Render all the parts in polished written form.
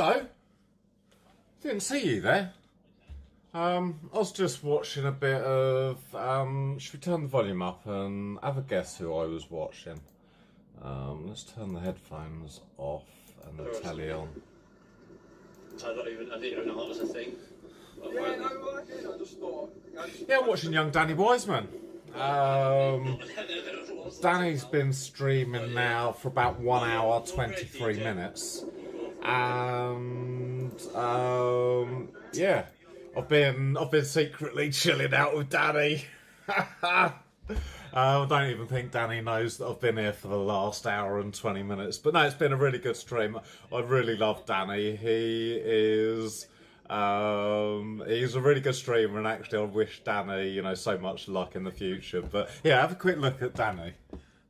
hello. Didn't see you there. I was just watching a bit of, should we turn the volume up and have a guess who I was watching? Let's turn the headphones off and the telly on. I didn't even know that was a thing. Yeah, no, I did. I just thought. Yeah, I'm watching young Danny Wiseman. Danny's been streaming now for about 1 hour, 23 minutes. And, yeah. I've been secretly chilling out with Danny. I don't even think Danny knows that I've been here for the last hour and 20 minutes. But no, it's been a really good stream. I really love Danny. He's a really good streamer, and actually I wish Danny, so much luck in the future. But yeah, have a quick look at Danny.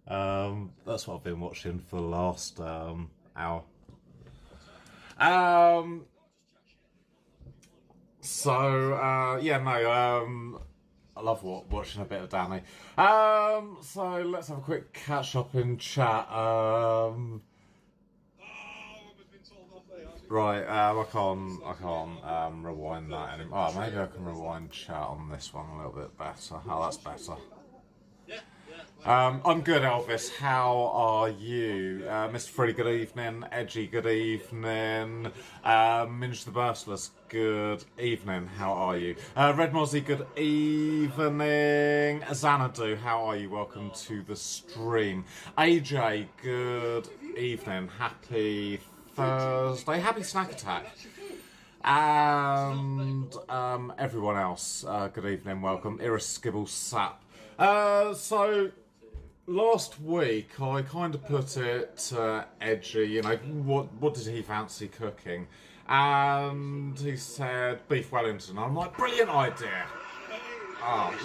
That's what I've been watching for the last hour. I love watching a bit of Danny. So let's have a quick catch up in chat. Right, I can't rewind that anymore. Oh, maybe I can rewind chat on this one a little bit better. Oh, that's better. I'm good, Elvis. How are you? Mr. Freddy, good evening. Edgy, good evening. Minge the Merciless, good evening. How are you? Red Mozzie, good evening. Xanadu, how are you? Welcome to the stream. AJ, good evening. Happy Thursday. Happy Snack Attack. And everyone else, good evening. Welcome. Irreskibble Sap. So last week I kind of put it edgy, what did he fancy cooking? And he said beef Wellington. I'm like, brilliant idea.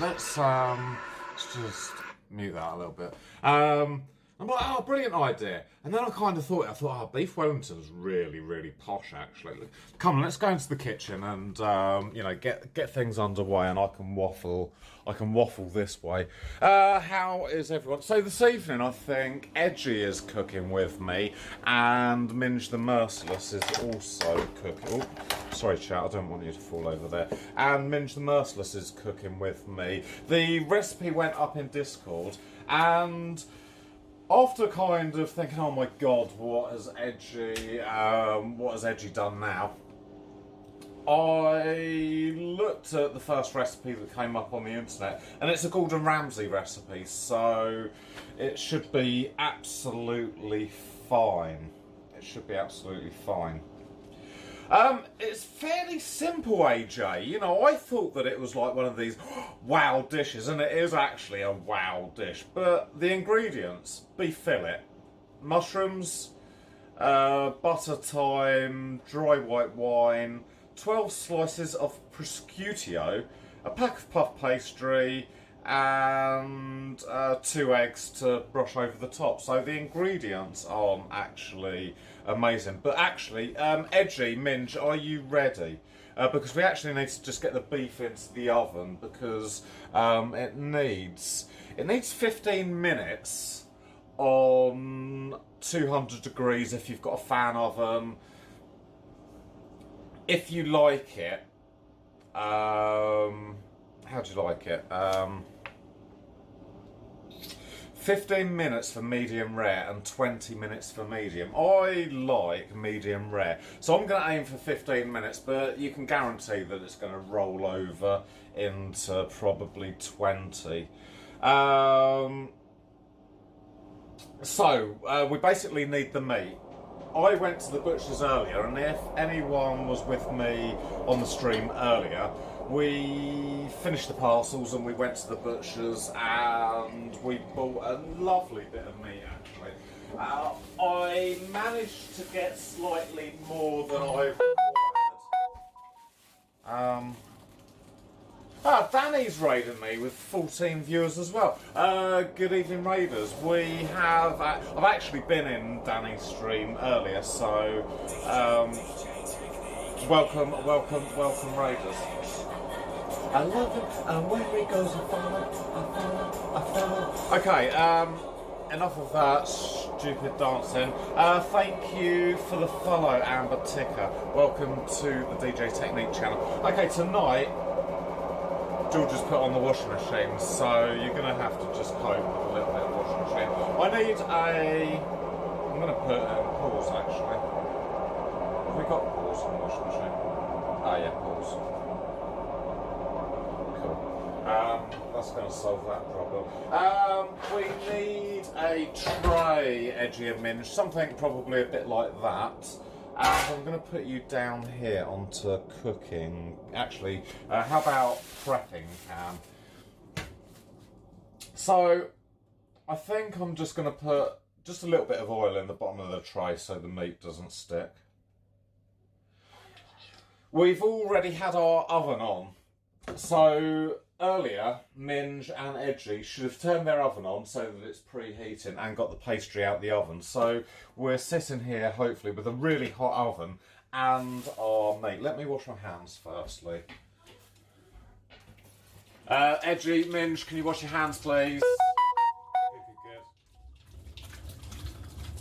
Let's just mute that a little bit. I'm like, brilliant idea. And then I kind of thought, beef Wellington's really, really posh, actually. Come on, let's go into the kitchen and, get things underway, and I can waffle this way. How is everyone? So this evening, I think Edgy is cooking with me, and Minge the Merciless is also cooking. Oh, sorry, chat, I don't want you to fall over there. And Minge the Merciless is cooking with me. The recipe went up in Discord, and after kind of thinking, oh my god, what has Edgy done now? I looked at the first recipe that came up on the internet, and it's a Gordon Ramsay recipe, so it should be absolutely fine. It should be absolutely fine. It's fairly simple, AJ. I thought that it was like one of these wow dishes, and it is actually a wow dish. But the ingredients: beef fillet, mushrooms, butter thyme, dry white wine, 12 slices of prosciutto, a pack of puff pastry, and 2 eggs to brush over the top. So the ingredients aren't actually amazing. But actually, Edgy, Minge, are you ready? Because we actually need to just get the beef into the oven, because it needs 15 minutes on 200 degrees if you've got a fan oven. If you like it, how do you like it? 15 minutes for medium rare and 20 minutes for medium. I like medium rare, so I'm going to aim for 15 minutes, but you can guarantee that it's going to roll over into probably 20. We basically need the meat. I went to the butcher's earlier, and if anyone was with me on the stream earlier, we finished the parcels and we went to the butcher's and we bought a lovely bit of meat, actually. I managed to get slightly more than I required. Danny's raided me with 14 viewers as well. Good evening, Raiders. I've actually been in Danny's stream earlier, so welcome, Raiders. I love it, and where it goes, I follow. Okay, enough of that stupid dancing. Thank you for the follow, Amber Ticker. Welcome to the DJ Technique channel. Okay, tonight, George has put on the washing machine, so you're going to have to just cope with a little bit of washing machine. I need I'm going to put pause actually. Have we got pause on the washing machine? Ah, yeah, pause. Cool. That's going to solve that problem. We need a tray, Edgy and Minge, something probably a bit like that. And I'm going to put you down here onto cooking. Actually, how about prepping, Cam? So, I think I'm just going to put just a little bit of oil in the bottom of the tray so the meat doesn't stick. We've already had our oven on. So, earlier, Minge and Edgy should have turned their oven on so that it's preheating and got the pastry out the oven. So we're sitting here, hopefully, with a really hot oven and our meat. Let me wash my hands firstly. Edgy, Minge, can you wash your hands, please?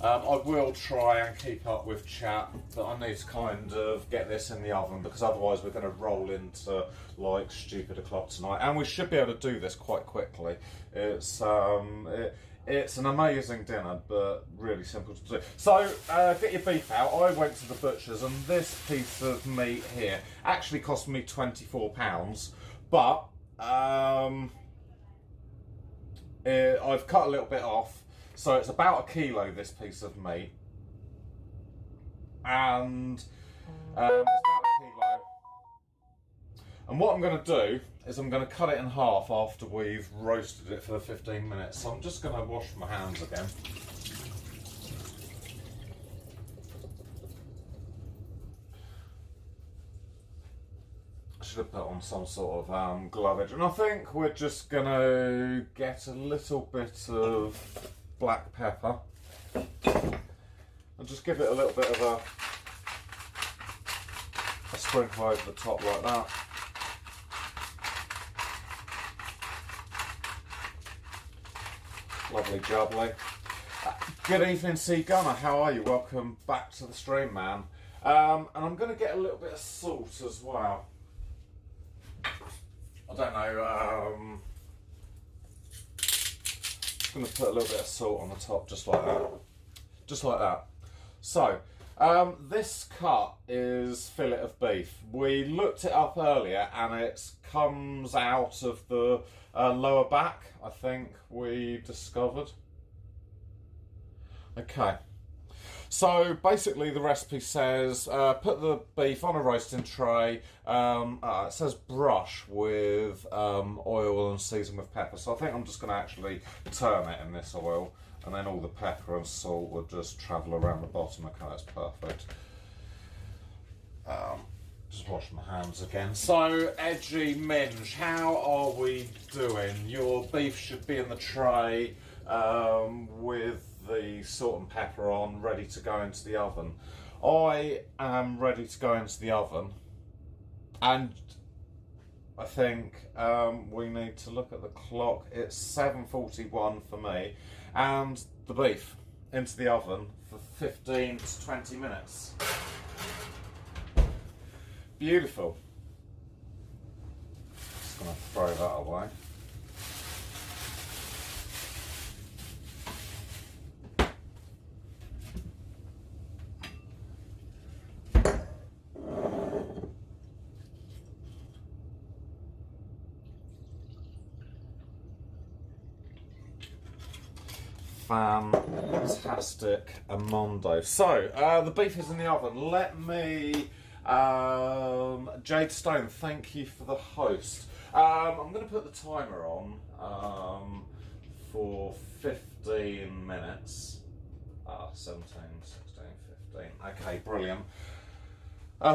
I will try and keep up with chat, but I need to kind of get this in the oven because otherwise we're going to roll into like stupid o'clock tonight. And we should be able to do this quite quickly. It's an amazing dinner, but really simple to do. So get your beef out. I went to the butcher's and this piece of meat here actually cost me £24, but I've cut a little bit off. So it's about 1 kilo, this piece of meat, and it's about 1 kilo. And what I'm going to do is I'm going to cut it in half after we've roasted it for 15 minutes. So I'm just going to wash my hands again. I should have put on some sort of glovage, and I think we're just going to get a little bit of black pepper and just give it a little bit of a sprinkle over the top like that. Lovely jubbly. Good evening, C Gunner, how are you? Welcome back to the stream, man. And I'm going to get a little bit of salt as well. I don't know, I'm going to put a little bit of salt on the top, just like that. Just like that. So, this cut is fillet of beef. We looked it up earlier and it comes out of the lower back, I think we discovered. Okay. So basically the recipe says put the beef on a roasting tray. It says brush with oil and season with pepper. So I think I'm just going to actually turn it in this oil, and then all the pepper and salt will just travel around the bottom. Okay, that's perfect. Just wash my hands again. So, Edgy Minge, how are we doing? Your beef should be in the tray with the salt and pepper on, ready to go into the oven. I am ready to go into the oven, and I think we need to look at the clock. It's 7:41 for me, and the beef into the oven for 15 to 20 minutes. Beautiful. Just gonna throw that away. Fantastic Amondo. So, the beef is in the oven. Let me... Jade Stone, thank you for the host. I'm going to put the timer on for 15 minutes. 17, 16, 15. Okay, brilliant.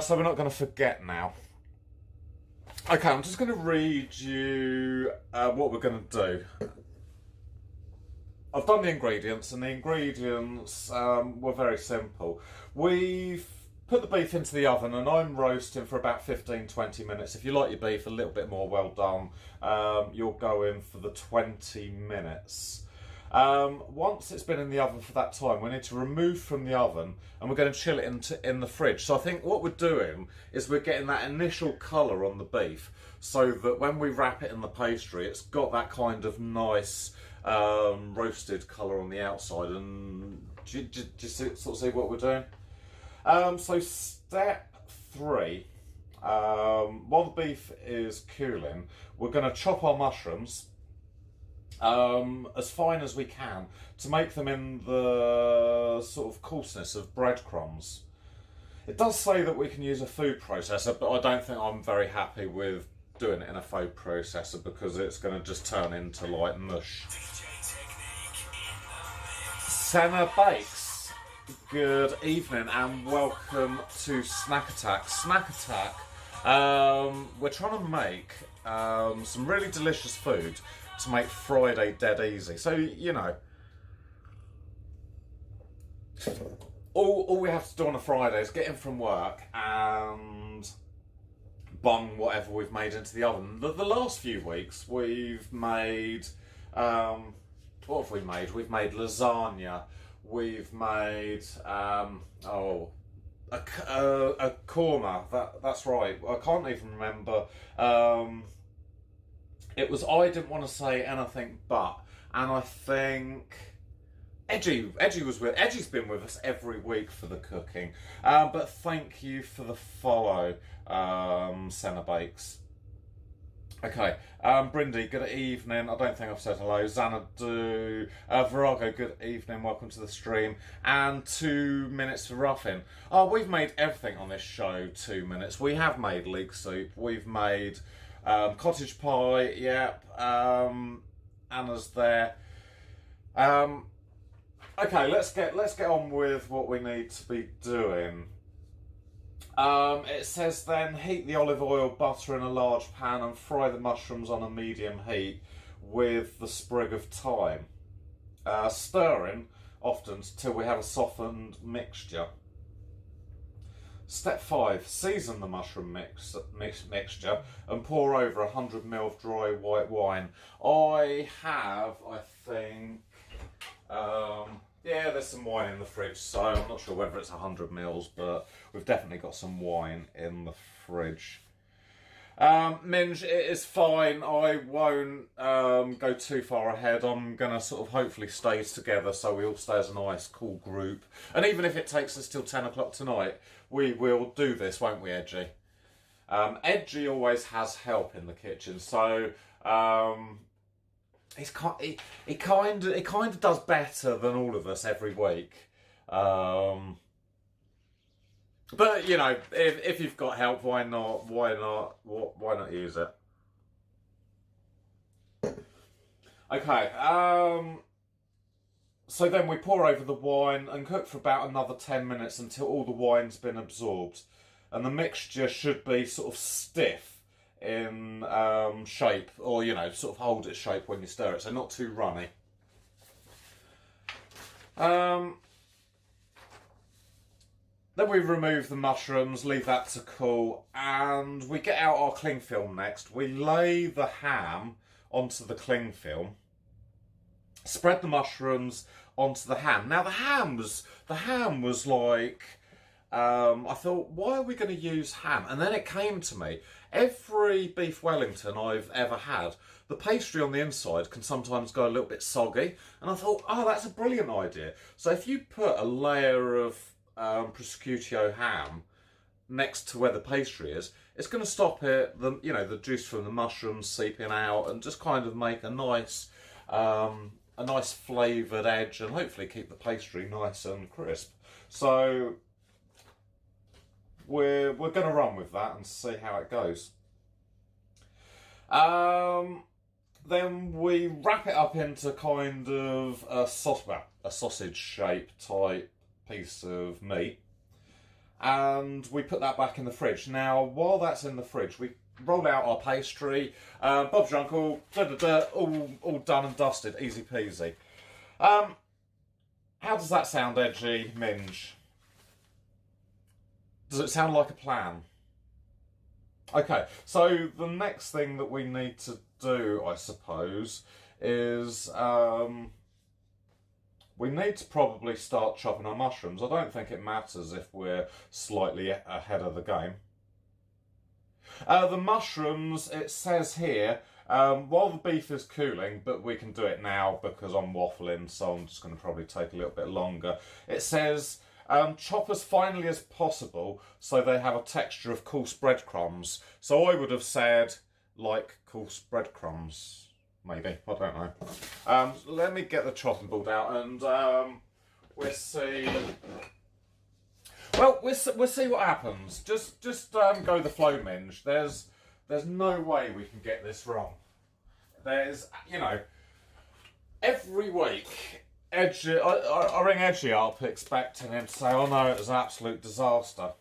So we're not going to forget now. Okay, I'm just going to read you what we're going to do. I've done the ingredients, and the ingredients were very simple. We've put the beef into the oven, and I'm roasting for about 15-20 minutes. If you like your beef a little bit more well done, you'll go in for the 20 minutes. Once it's been in the oven for that time, we need to remove from the oven and we're going to chill it in the fridge. So I think what we're doing is we're getting that initial colour on the beef so that when we wrap it in the pastry, it's got that kind of nice roasted colour on the outside. And do you sort of see what we're doing? So step 3, while the beef is cooling, we're going to chop our mushrooms as fine as we can to make them in the sort of coarseness of breadcrumbs. It does say that we can use a food processor, but I don't think I'm very happy with doing it in a food processor because it's going to just turn into like mush. Senna Bakes, good evening and welcome to Snack Attack. Snack Attack, we're trying to make some really delicious food to make Friday dead easy. So, you know, all we have to do on a Friday is get in from work and bung whatever we've made into the oven. The last few weeks we've made, what have we made? We've made lasagna, we've made, a korma, that's right, I can't even remember. It was I didn't want to say anything but, and I think Edgy's been with us every week for the cooking. But thank you for the follow, Senna Bakes. Okay, Brindy, good evening. I don't think I've said hello. Xanadu, Virago, good evening. Welcome to the stream. And 2 minutes for Ruffin. Oh, we've made everything on this show 2 minutes. We have made leek soup. We've made cottage pie. Yep. Anna's there. Okay, let's get on with what we need to be doing. It says then heat the olive oil, butter in a large pan and fry the mushrooms on a medium heat with the sprig of thyme. Stirring often till we have a softened mixture. Step 5, season the mushroom mixture and pour over 100 ml of dry white wine. I think, yeah, there's some wine in the fridge, so I'm not sure whether it's 100 ml, but we've definitely got some wine in the fridge. Minge, it is fine. I won't go too far ahead. I'm going to sort of hopefully stay together so we all stay as a nice, cool group. And even if it takes us till 10 o'clock tonight, we will do this, won't we, Edgy? Edgy always has help in the kitchen, so he kind of does better than all of us every week. But you know, if you've got help, why not use it? Okay. So then we pour over the wine and cook for about another 10 minutes until all the wine's been absorbed, and the mixture should be sort of stiff in shape, or you know, sort of hold its shape when you stir it, so not too runny. Then we remove the mushrooms, leave that to cool, and we get out our cling film next. We lay the ham onto the cling film, spread the mushrooms onto the ham. Now the ham was like, I thought, why are we going to use ham? And then it came to me, every beef Wellington I've ever had, the pastry on the inside can sometimes go a little bit soggy. And I thought, oh, that's a brilliant idea. So if you put a layer of prosciutto ham next to where the pastry is, it's going to stop it, the juice from the mushrooms seeping out, and just kind of make a nice flavoured edge, and hopefully keep the pastry nice and crisp. So we're going to run with that and see how it goes. Then we wrap it up into kind of a sausage shape type piece of meat, and we put that back in the fridge. Now while that's in the fridge, we roll out our pastry. Bob's your uncle, all done and dusted, easy peasy. How does that sound, Edgy? Minge? Does it sound like a plan? Okay, so the next thing that we need to do, I suppose, is we need to probably start chopping our mushrooms. I don't think it matters if we're slightly ahead of the game. The mushrooms, it says here, while the beef is cooling, but we can do it now because I'm waffling, so I'm just going to probably take a little bit longer. It says chop as finely as possible so they have a texture of coarse breadcrumbs. So I would have said like coarse breadcrumbs, maybe, I don't know. Let me get the chopping board out and we'll see. Well, we'll see what happens. Just go the flow, Minge. There's no way we can get this wrong. There's, you know, every week, Edgy, I ring Edgy up expecting him to say, oh no, it was an absolute disaster.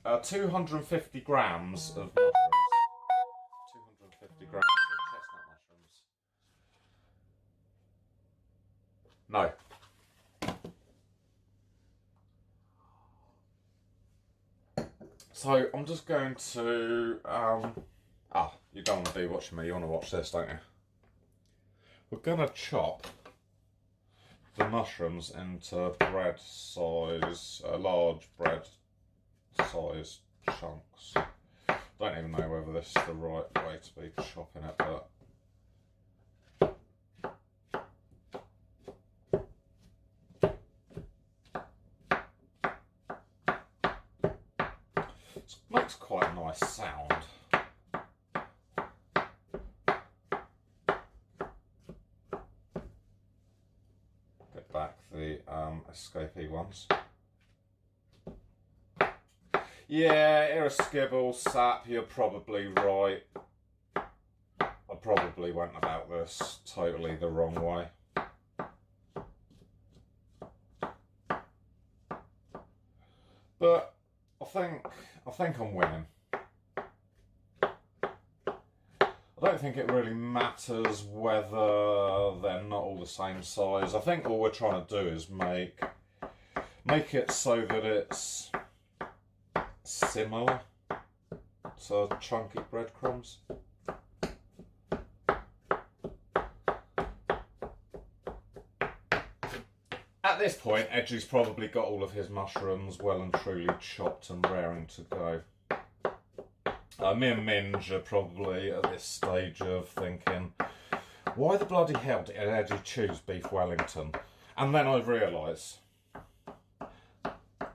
250 grams of mushrooms. 250 grams of chestnut mushrooms. No. So I'm just going to, you don't want to be watching me, you want to watch this, don't you? We're going to chop the mushrooms into bread size, large bread size chunks. Don't even know whether this is the right way to be chopping it, but it makes quite a nice sound. Get back the escapee ones. Yeah, irascible sap, you're probably right. I probably went about this totally the wrong way. But I think I'm winning. I don't think it really matters whether they're not all the same size. I think all we're trying to do is make it so that it's similar to chunky breadcrumbs. At this point, Edgy's probably got all of his mushrooms well and truly chopped and raring to go. Me and Minge are probably at this stage of thinking, why the bloody hell did Edgy choose beef Wellington? And then I realise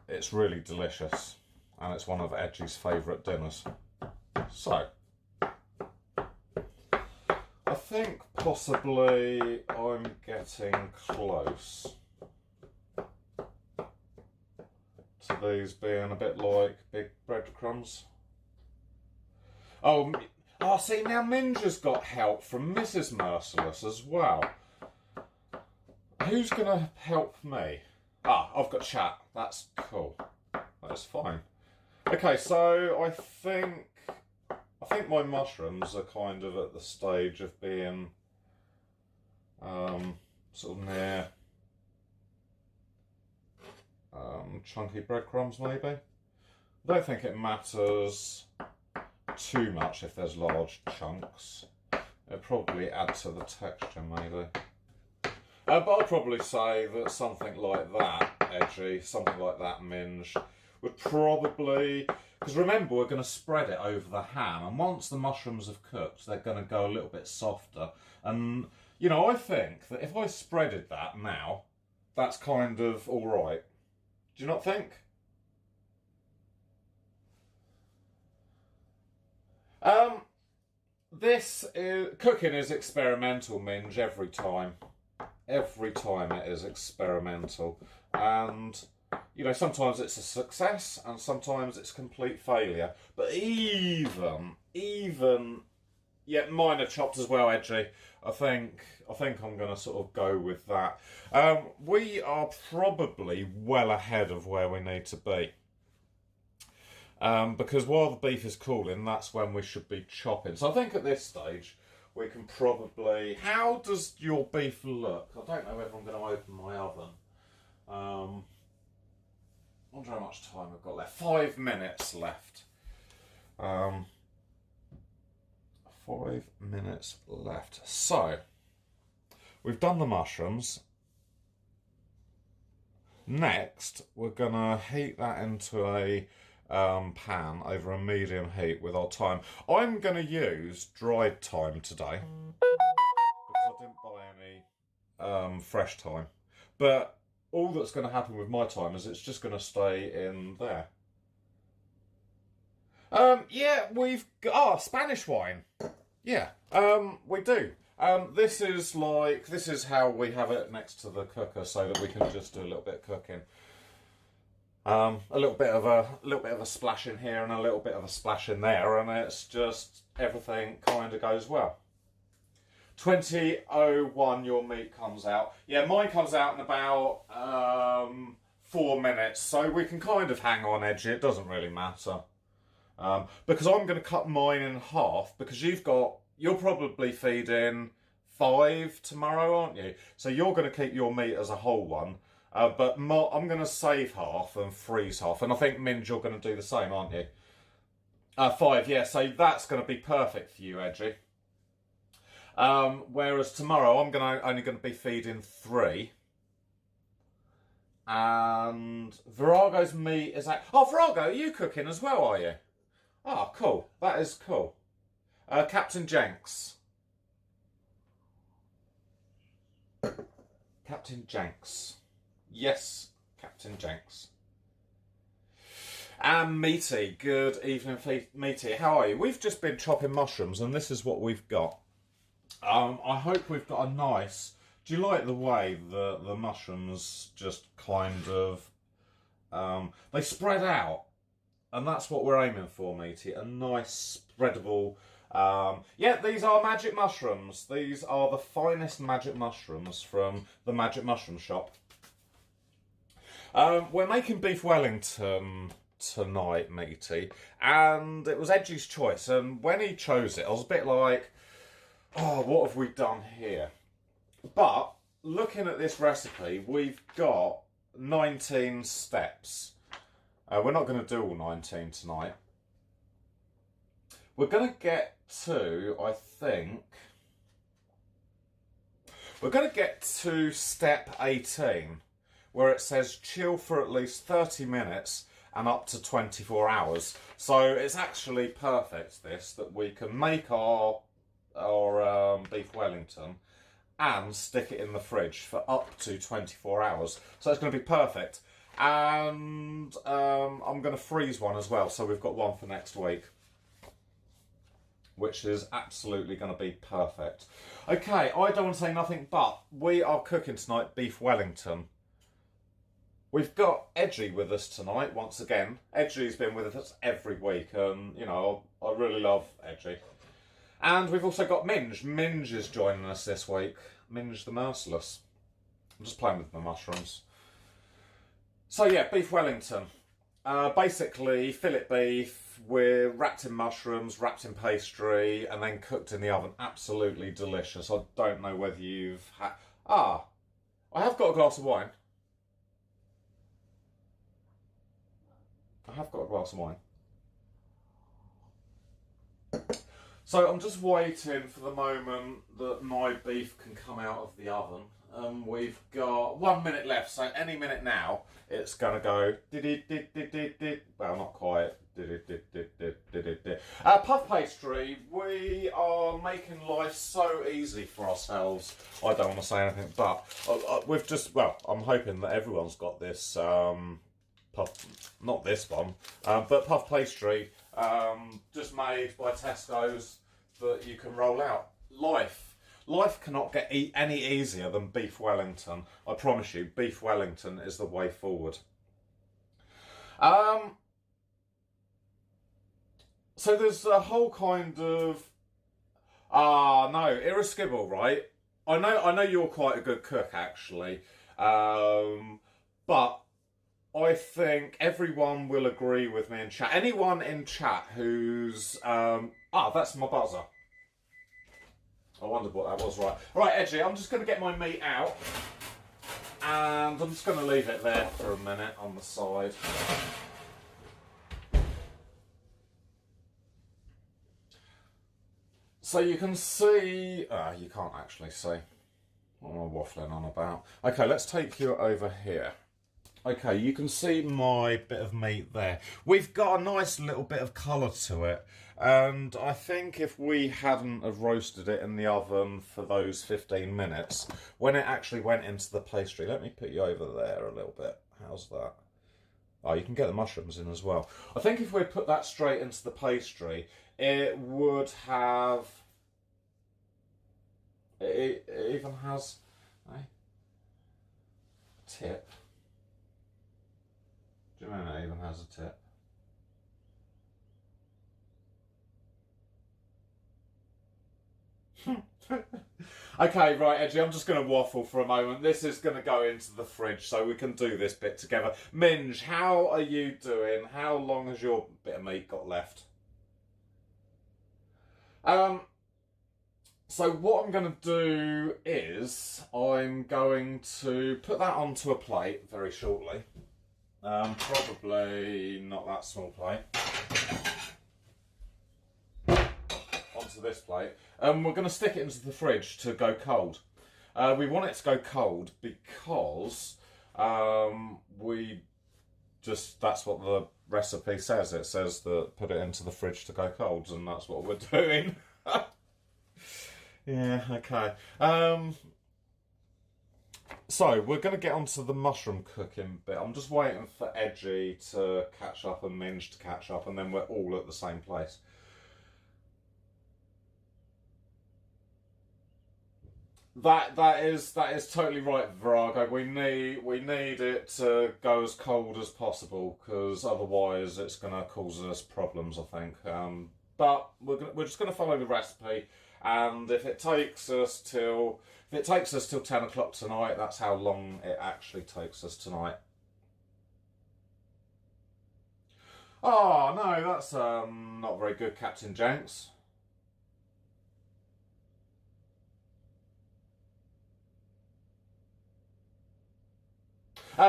it's really delicious and it's one of Edgy's favourite dinners. So, I think possibly I'm getting close to these being a bit like big breadcrumbs. Oh, see, now Minge's got help from Mrs. Merciless as well. Who's going to help me? I've got chat. That's cool. That's fine. Okay, so I think my mushrooms are kind of at the stage of being sort of near chunky breadcrumbs, maybe. I don't think it matters too much if there's large chunks. It'll probably add to the texture, maybe. But I'd probably say that something like that, Edgy, something like that, Minge, would probably... Because remember, we're going to spread it over the ham, and once the mushrooms have cooked, they're going to go a little bit softer. And, you know, I think that if I spreaded that now, that's kind of alright. Do you not think? Cooking is experimental, Minge, every time. Every time it is experimental. And, you know, sometimes it's a success and sometimes it's complete failure. But even, yeah, mine are chopped as well, Edgy. I think I'm going to sort of go with that. We are probably well ahead of where we need to be. Because while the beef is cooling, that's when we should be chopping. So I think at this stage, we can probably... How does your beef look? I don't know whether I'm going to open my oven. I wonder how much time I've got left. 5 minutes left. 5 minutes left. So, we've done the mushrooms. Next, we're gonna heat that into a pan over a medium heat with our thyme. I'm gonna use dried thyme today because I didn't buy any fresh thyme. But all that's going to happen with my thyme is it's just going to stay in there. Yeah, we've got Spanish wine. Yeah, we do. This is how we have it next to the cooker, so that we can just do a little bit of cooking. A little bit of a splash in here and a little bit of a splash in there, and it's just everything kind of goes well. 20:01 your meat comes out. Yeah, mine comes out in about 4 minutes, so we can kind of hang on edge. It doesn't really matter. Because I'm going to cut mine in half, because you're probably feeding 5 tomorrow, aren't you? So you're going to keep your meat as a whole one. But I'm going to save half and freeze half. And I think, Minge, you're going to do the same, aren't you? 5, yeah. So that's going to be perfect for you, Edgy. Whereas tomorrow I'm only going to be feeding 3. And Virago's meat is at... Oh, Virago, are you cooking as well, are you? Oh, cool. That is cool. Captain Jenks. Captain Jenks. Yes, Captain Jenks. And Meaty. Good evening, Meaty. How are you? We've just been chopping mushrooms, and this is what we've got. I hope we've got a nice... Do you like the way the mushrooms just kind of... they spread out. And that's what we're aiming for, Meaty. A nice, spreadable... yeah, these are magic mushrooms. These are the finest magic mushrooms from the Magic Mushroom Shop. We're making beef Wellington tonight, Meaty. And it was Edgy's choice. And when he chose it, I was a bit like... Oh, what have we done here? But, looking at this recipe, we've got 19 steps. We're not going to do all 19 tonight. We're going to get to, I think... We're going to get to step 18, where it says chill for at least 30 minutes and up to 24 hours. So it's actually perfect, this, that we can make our beef Wellington and stick it in the fridge for up to 24 hours. So it's going to be perfect. And I'm going to freeze one as well, so we've got one for next week, which is absolutely going to be perfect. Okay, I don't want to say nothing, but we are cooking tonight beef Wellington. We've got Edgy with us tonight once again. Edgy's been with us every week, and you know, I really love Edgy. And we've also got Minge. Minge is joining us this week. Minge the Merciless. I'm just playing with my mushrooms. So yeah, beef Wellington. Basically, fillet beef, we're wrapped in mushrooms, wrapped in pastry, and then cooked in the oven. Absolutely delicious. I don't know whether you've had... I have got a glass of wine. I have got a glass of wine. So I'm just waiting for the moment that my beef can come out of the oven. We've got 1 minute left, so any minute now it's going to go... Well, not quite. Puff pastry, we are making life so easy for ourselves. I don't want to say anything, but we've just... Well, I'm hoping that everyone's got this puff... Not this one, but puff pastry, just made by Tesco's, that you can roll out. Life cannot get any easier than beef Wellington. I promise you, beef Wellington is the way forward. So there's a whole kind of... no, Irreskibble, right? I know you're quite a good cook, actually. But I think everyone will agree with me in chat. Anyone in chat who's... that's my buzzer. I wondered what that was, right. Right, Edgy, I'm just going to get my meat out. And I'm just going to leave it there for a minute on the side. So you can see... you can't actually see. What am I waffling on about? Okay, let's take you over here. Okay, you can see my bit of meat there. We've got a nice little bit of colour to it. And I think if we hadn't have roasted it in the oven for those 15 minutes, when it actually went into the pastry, let me put you over there a little bit. How's that? Oh, you can get the mushrooms in as well. I think if we put that straight into the pastry, it would have... It even has a tip. Do you mean it even has a tip? Okay, right, Edgy, I'm just going to waffle for a moment. This is going to go into the fridge so we can do this bit together. Minge, how are you doing? How long has your bit of meat got left? So what I'm going to do is I'm going to put that onto a plate very shortly. Probably not that small plate. Onto this plate. We're going to stick it into the fridge to go cold. We want it to go cold because that's what the recipe says. It says that put it into the fridge to go cold, and that's what we're doing. Yeah, okay. So, we're going to get onto the mushroom cooking bit. I'm just waiting for Edgy to catch up and Minge to catch up, and then we're all at the same place. That is totally right, Virago. We need it to go as cold as possible, because otherwise it's going to cause us problems, I think. But we're just going to follow the recipe, and if it takes us till 10 o'clock tonight, that's how long it actually takes us tonight. Oh no, that's not very good, Captain Jenks.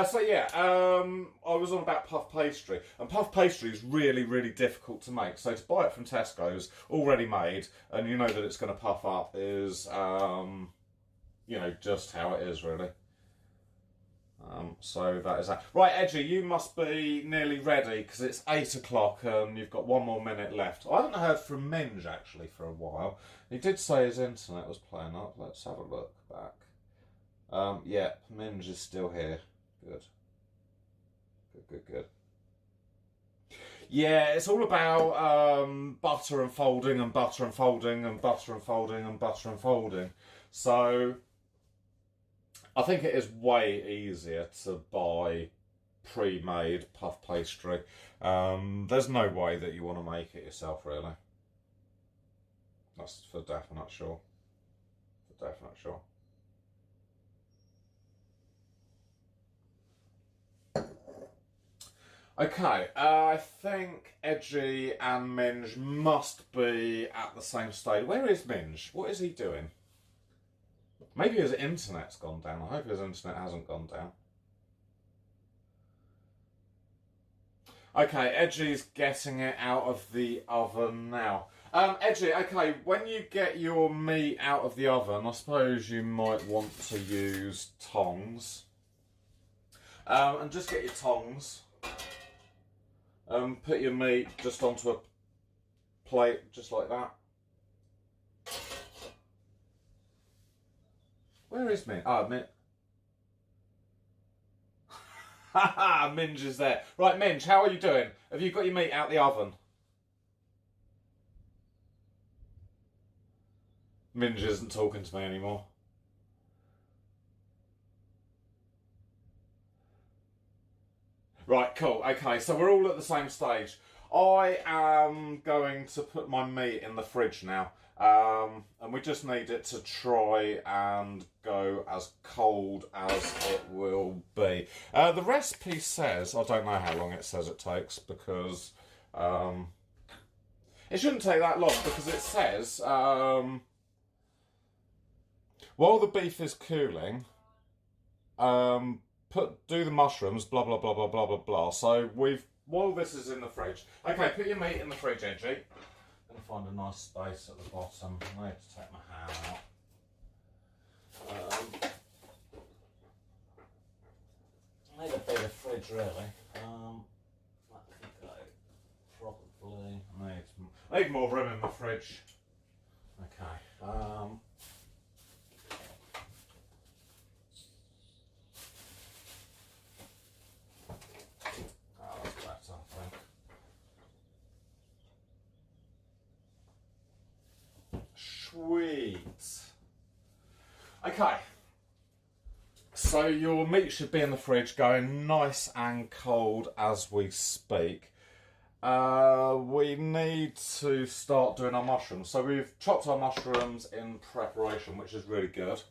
So yeah, I was on about puff pastry, and puff pastry is really, really difficult to make. So to buy it from Tesco's, already made, and you know that it's going to puff up, is you know, just how it is really. So that is that. Right, Edgy, you must be nearly ready because it's 8 o'clock and you've got 1 more minute left. I haven't heard from Minge actually for a while. He did say his internet was playing up. Let's have a look back. Yeah, Minge is still here. Good. Good. Yeah, it's all about butter and folding and butter and folding and butter and folding and butter and folding. So I think it is way easier to buy pre-made puff pastry. There's no way that you want to make it yourself, really. That's for definite sure. For definite sure. Okay, I think Edgy and Minge must be at the same stage. Where is Minge? What is he doing? Maybe his internet's gone down. I hope his internet hasn't gone down. Okay, Edgy's getting it out of the oven now. Edgy, okay, when you get your meat out of the oven, I suppose you might want to use tongs. And just get your tongs. Put your meat just onto a plate, just like that. Where is Minge? Ah, Minge is there. Right, Minge, how are you doing? Have you got your meat out the oven? Minge isn't talking to me anymore. Right, cool. Okay, so we're all at the same stage. I am going to put my meat in the fridge now. And we just need it to try and go as cold as it will be. The recipe says, I don't know how long it says it takes because it shouldn't take that long because it says while the beef is cooling, do the mushrooms, blah blah blah blah blah blah blah. So while this is in the fridge. Okay, put your meat in the fridge, Edgy. I'm gonna find a nice space at the bottom. I need to take my hand out. Need a bigger fridge, really. That could go probably. Need more room in the fridge. Okay. Oh, that's better, I think. Sweet. Okay. So your meat should be in the fridge, going nice and cold as we speak. We need to start doing our mushrooms. So we've chopped our mushrooms in preparation, which is really good.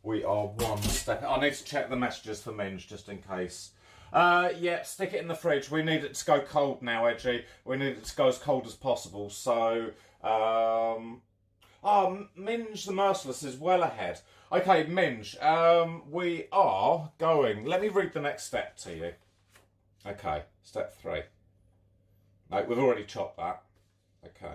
We are one step. I need to check the messages for Minge just in case. Yeah, stick it in the fridge. We need it to go cold now, Edgy. We need it to go as cold as possible. So, Minge the Merciless is well ahead. Okay, Minge, we are going. Let me read the next step to you. Okay, step 3. No, we've already chopped that. Okay.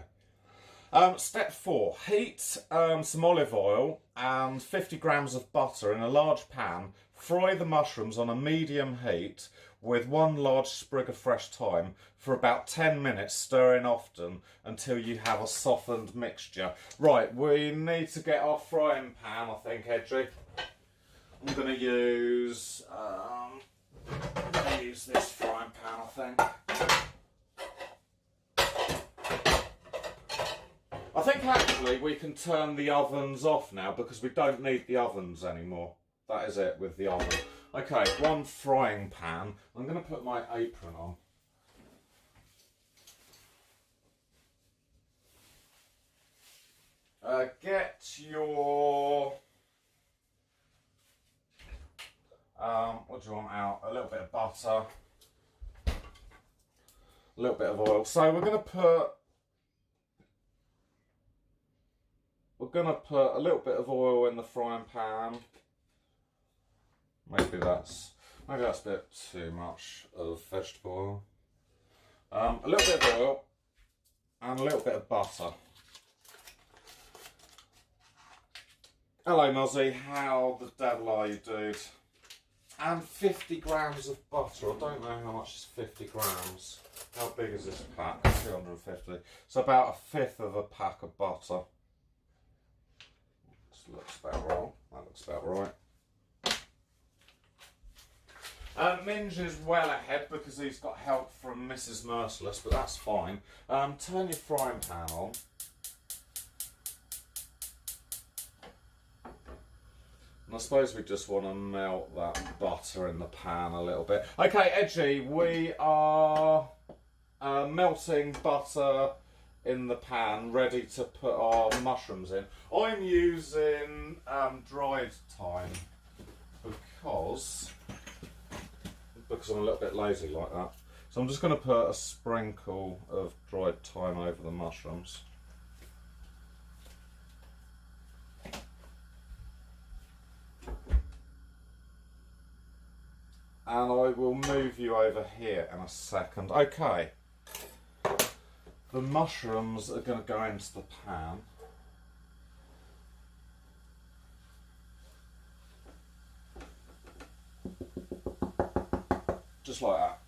Step 4. Heat some olive oil and 50 grams of butter in a large pan. Fry the mushrooms on a medium heat with 1 large sprig of fresh thyme for about 10 minutes, stirring often until you have a softened mixture. Right, we need to get our frying pan, I think, Edgy. I'm going to use this frying pan, I think. I think actually we can turn the ovens off now because we don't need the ovens anymore. That is it with the oven. Okay, 1 frying pan. I'm going to put my apron on. Get your... what do you want out? A little bit of butter. A little bit of oil. So we're going to put a little bit of oil in the frying pan. Maybe that's a bit too much of vegetable oil. A little bit of oil and a little bit of butter. Hello, Mozzie. How the devil are you, dude? And 50 grams of butter. I don't know how much is 50 grams. How big is this pack? 250. So about 1/5 of a pack of butter. Looks about right. That looks about right. Minge is well ahead because he's got help from Mrs. Merciless, but that's fine. Turn your frying pan on. And I suppose we just want to melt that butter in the pan a little bit. Okay, Edgy, we are melting butter in the pan, ready to put our mushrooms in. I'm using dried thyme because I'm a little bit lazy like that. So I'm just going to put a sprinkle of dried thyme over the mushrooms. And I will move you over here in a second. Okay. The mushrooms are going to go into the pan. Just like that.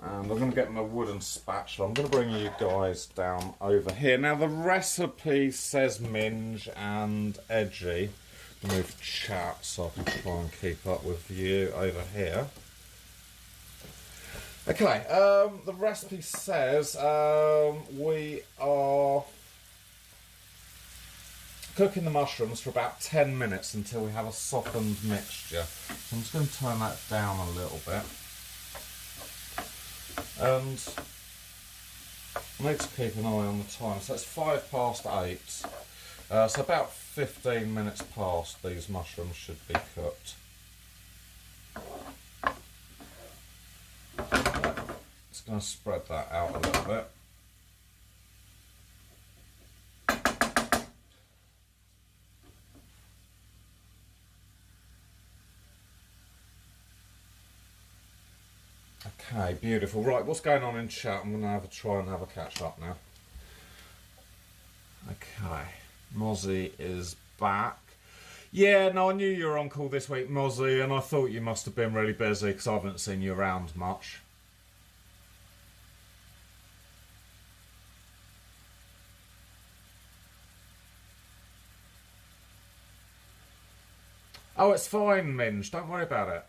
And I'm going to get my wooden spatula. I'm going to bring you guys down over here. Now the recipe says Minge and Edgy. Move chat so I can try and keep up with you over here. Okay, the recipe says we are cooking the mushrooms for about 10 minutes until we have a softened mixture. So I'm just going to turn that down a little bit. And I need to keep an eye on the time. So it's 8:05. So about 15 minutes past, these mushrooms should be cooked. Just going to spread that out a little bit. Okay, beautiful. Right, what's going on in chat? I'm going to try and have a catch up now. Okay, Mozzie is back. Yeah, no, I knew you were on call this week, Mozzie, and I thought you must have been really busy because I haven't seen you around much. Oh, it's fine, Minge. Don't worry about it.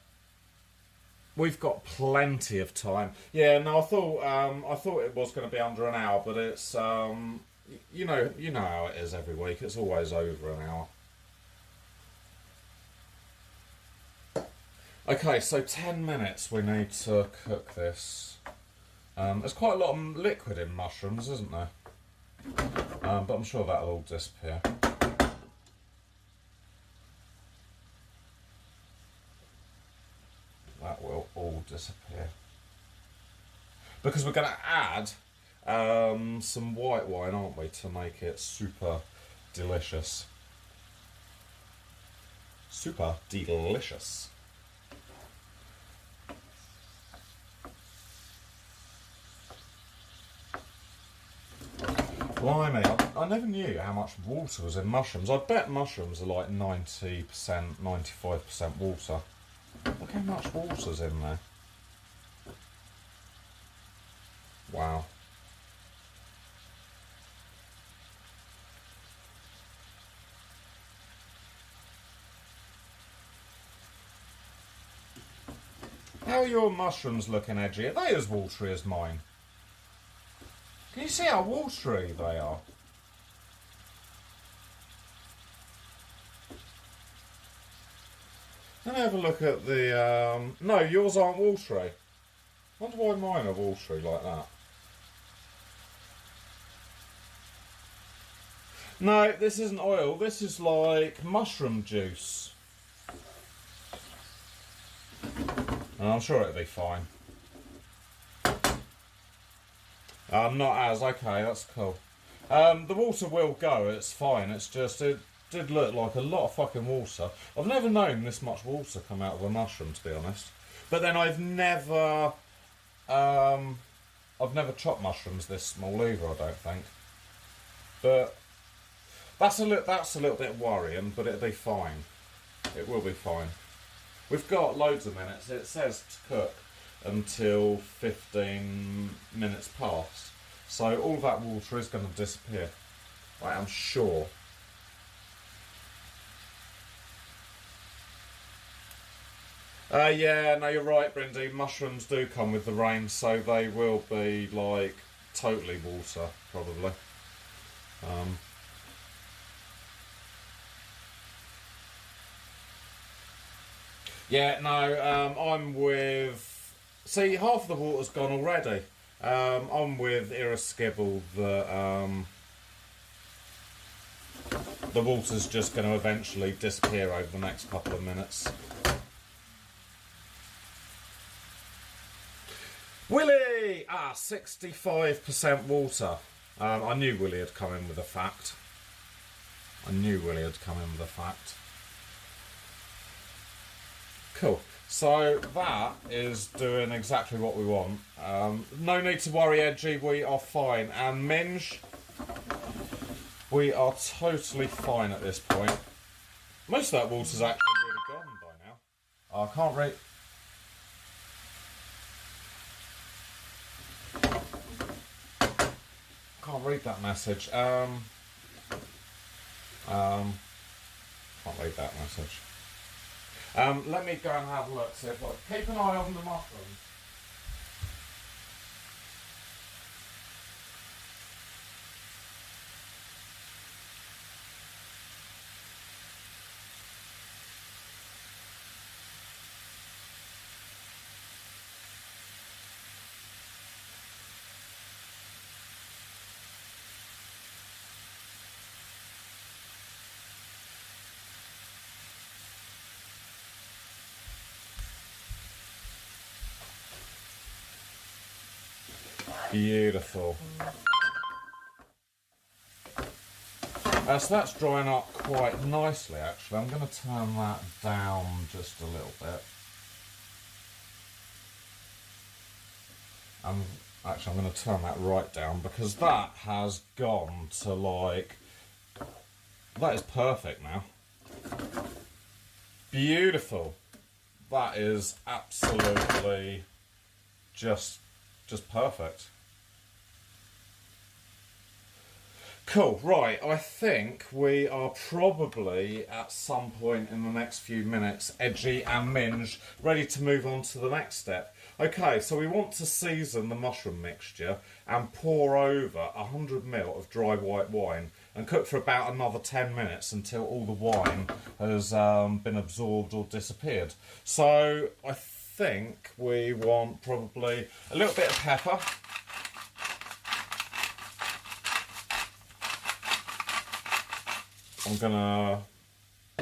We've got plenty of time. Yeah, no, I thought it was going to be under an hour, but it's you know how it is every week. It's always over an hour. Okay, so 10 minutes we need to cook this. There's quite a lot of liquid in mushrooms, isn't there? But I'm sure that'll all disappear. That will all disappear. Because we're going to add some white wine, aren't we, to make it super delicious. Super delicious. Blimey, I never knew how much water was in mushrooms. I bet mushrooms are like 90%, 95% water. Look how much water's in there. Wow. How are your mushrooms looking, Edgy? Are they as watery as mine? Can you see how watery they are? Let me have a look at the... No, yours aren't watery. I wonder why mine are watery like that. No, this isn't oil. This is like mushroom juice. And I'm sure it'll be fine. Not as. Okay, that's cool. The water will go. It's fine. It's just... It did look like a lot of fucking water. I've never known this much water come out of a mushroom, to be honest. But then I've never chopped mushrooms this small either, I don't think. But that's a little bit worrying, but it'll be fine. It will be fine. We've got loads of minutes. It says to cook until 15 minutes past. So all that water is going to disappear. I am sure. Yeah, no, you're right, Brindy. Mushrooms do come with the rain, so they will be, like, totally water, probably. Yeah, no, I'm with... See, half the water's gone already. I'm with Irreskibble that the water's just going to eventually disappear over the next couple of minutes. Willie! 65% water. I knew Willie had come in with a fact. Cool. So that is doing exactly what we want. No need to worry, Edgy. We are fine. And Minge, we are totally fine at this point. Most of that water's actually really gone by now. I can't read... Can't read that message. Can't read that message. Let me go and have a look. See if I keep an eye on the mushrooms. Beautiful. So that's drying up quite nicely, actually. I'm going to turn that down just a little bit. Actually, I'm going to turn that right down because that has gone to like... That is perfect now. Beautiful. That is absolutely just perfect. Cool, right, I think we are probably at some point in the next few minutes, Edgy and Minge, ready to move on to the next step. Okay, so we want to season the mushroom mixture and pour over 100ml of dry white wine and cook for about another 10 minutes until all the wine has been absorbed or disappeared. So I think we want probably a little bit of pepper. I'm gonna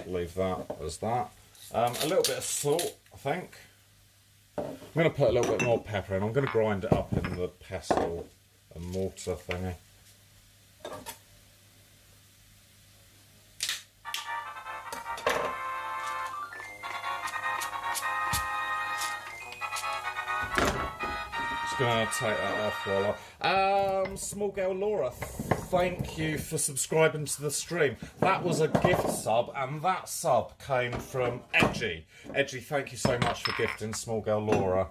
leave that as that. A little bit of salt, I think. I'm gonna put a little bit more pepper in. I'm gonna grind it up in the pestle and mortar thingy. Just gonna take that off while small girl Laura, thank you for subscribing to the stream. That was a gift sub, and that sub came from Edgy. Edgy, thank you so much for gifting small girl Laura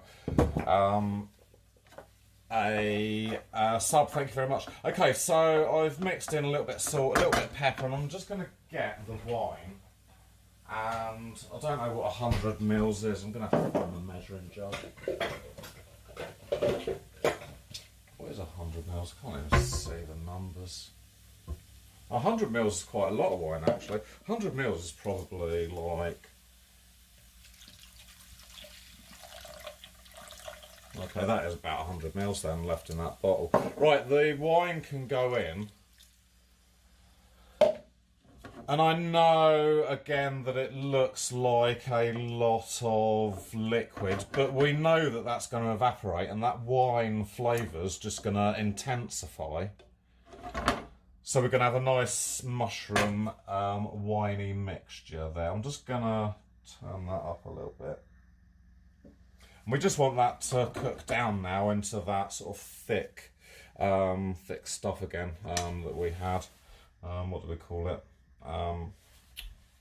a sub. Thank you very much. Okay, so I've mixed in a little bit of salt, a little bit of pepper, and I'm just going to get the wine. And I don't know what 100ml is. I'm going to have to find the measuring jug. What is 100ml? I can't even see the numbers. 100ml is quite a lot of wine, actually. 100ml is probably like... Okay, that is about 100ml then left in that bottle. Right, the wine can go in. And I know, again, that it looks like a lot of liquid, but we know that that's going to evaporate, and that wine flavour's just going to intensify. So we're going to have a nice mushroom winey mixture there. I'm just going to turn that up a little bit. And we just want that to cook down now into that sort of thick stuff again that we had. What do we call it?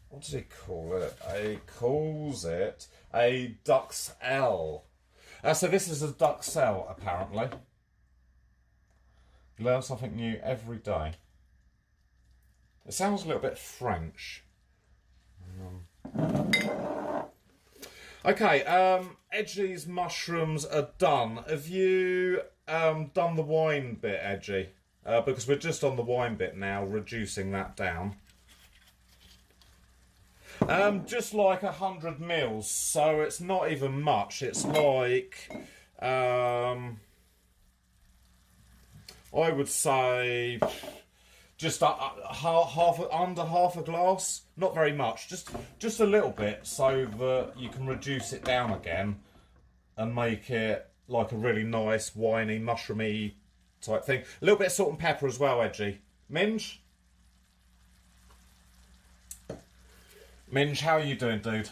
What does he call it? He calls it a Duck's L. So this is a Duck's L, apparently. You learn something new every day. It sounds a little bit French. Okay, Edgy's mushrooms are done. Have you done the wine bit, Edgy? Because we're just on the wine bit now, reducing that down. Just like 100ml, so it's not even much. It's like, I would say, just under half a glass. Not very much, just a little bit, so that you can reduce it down again and make it like a really nice winey, mushroomy type thing. A little bit of salt and pepper as well, Edgy. Minge? Minge, how are you doing, dude?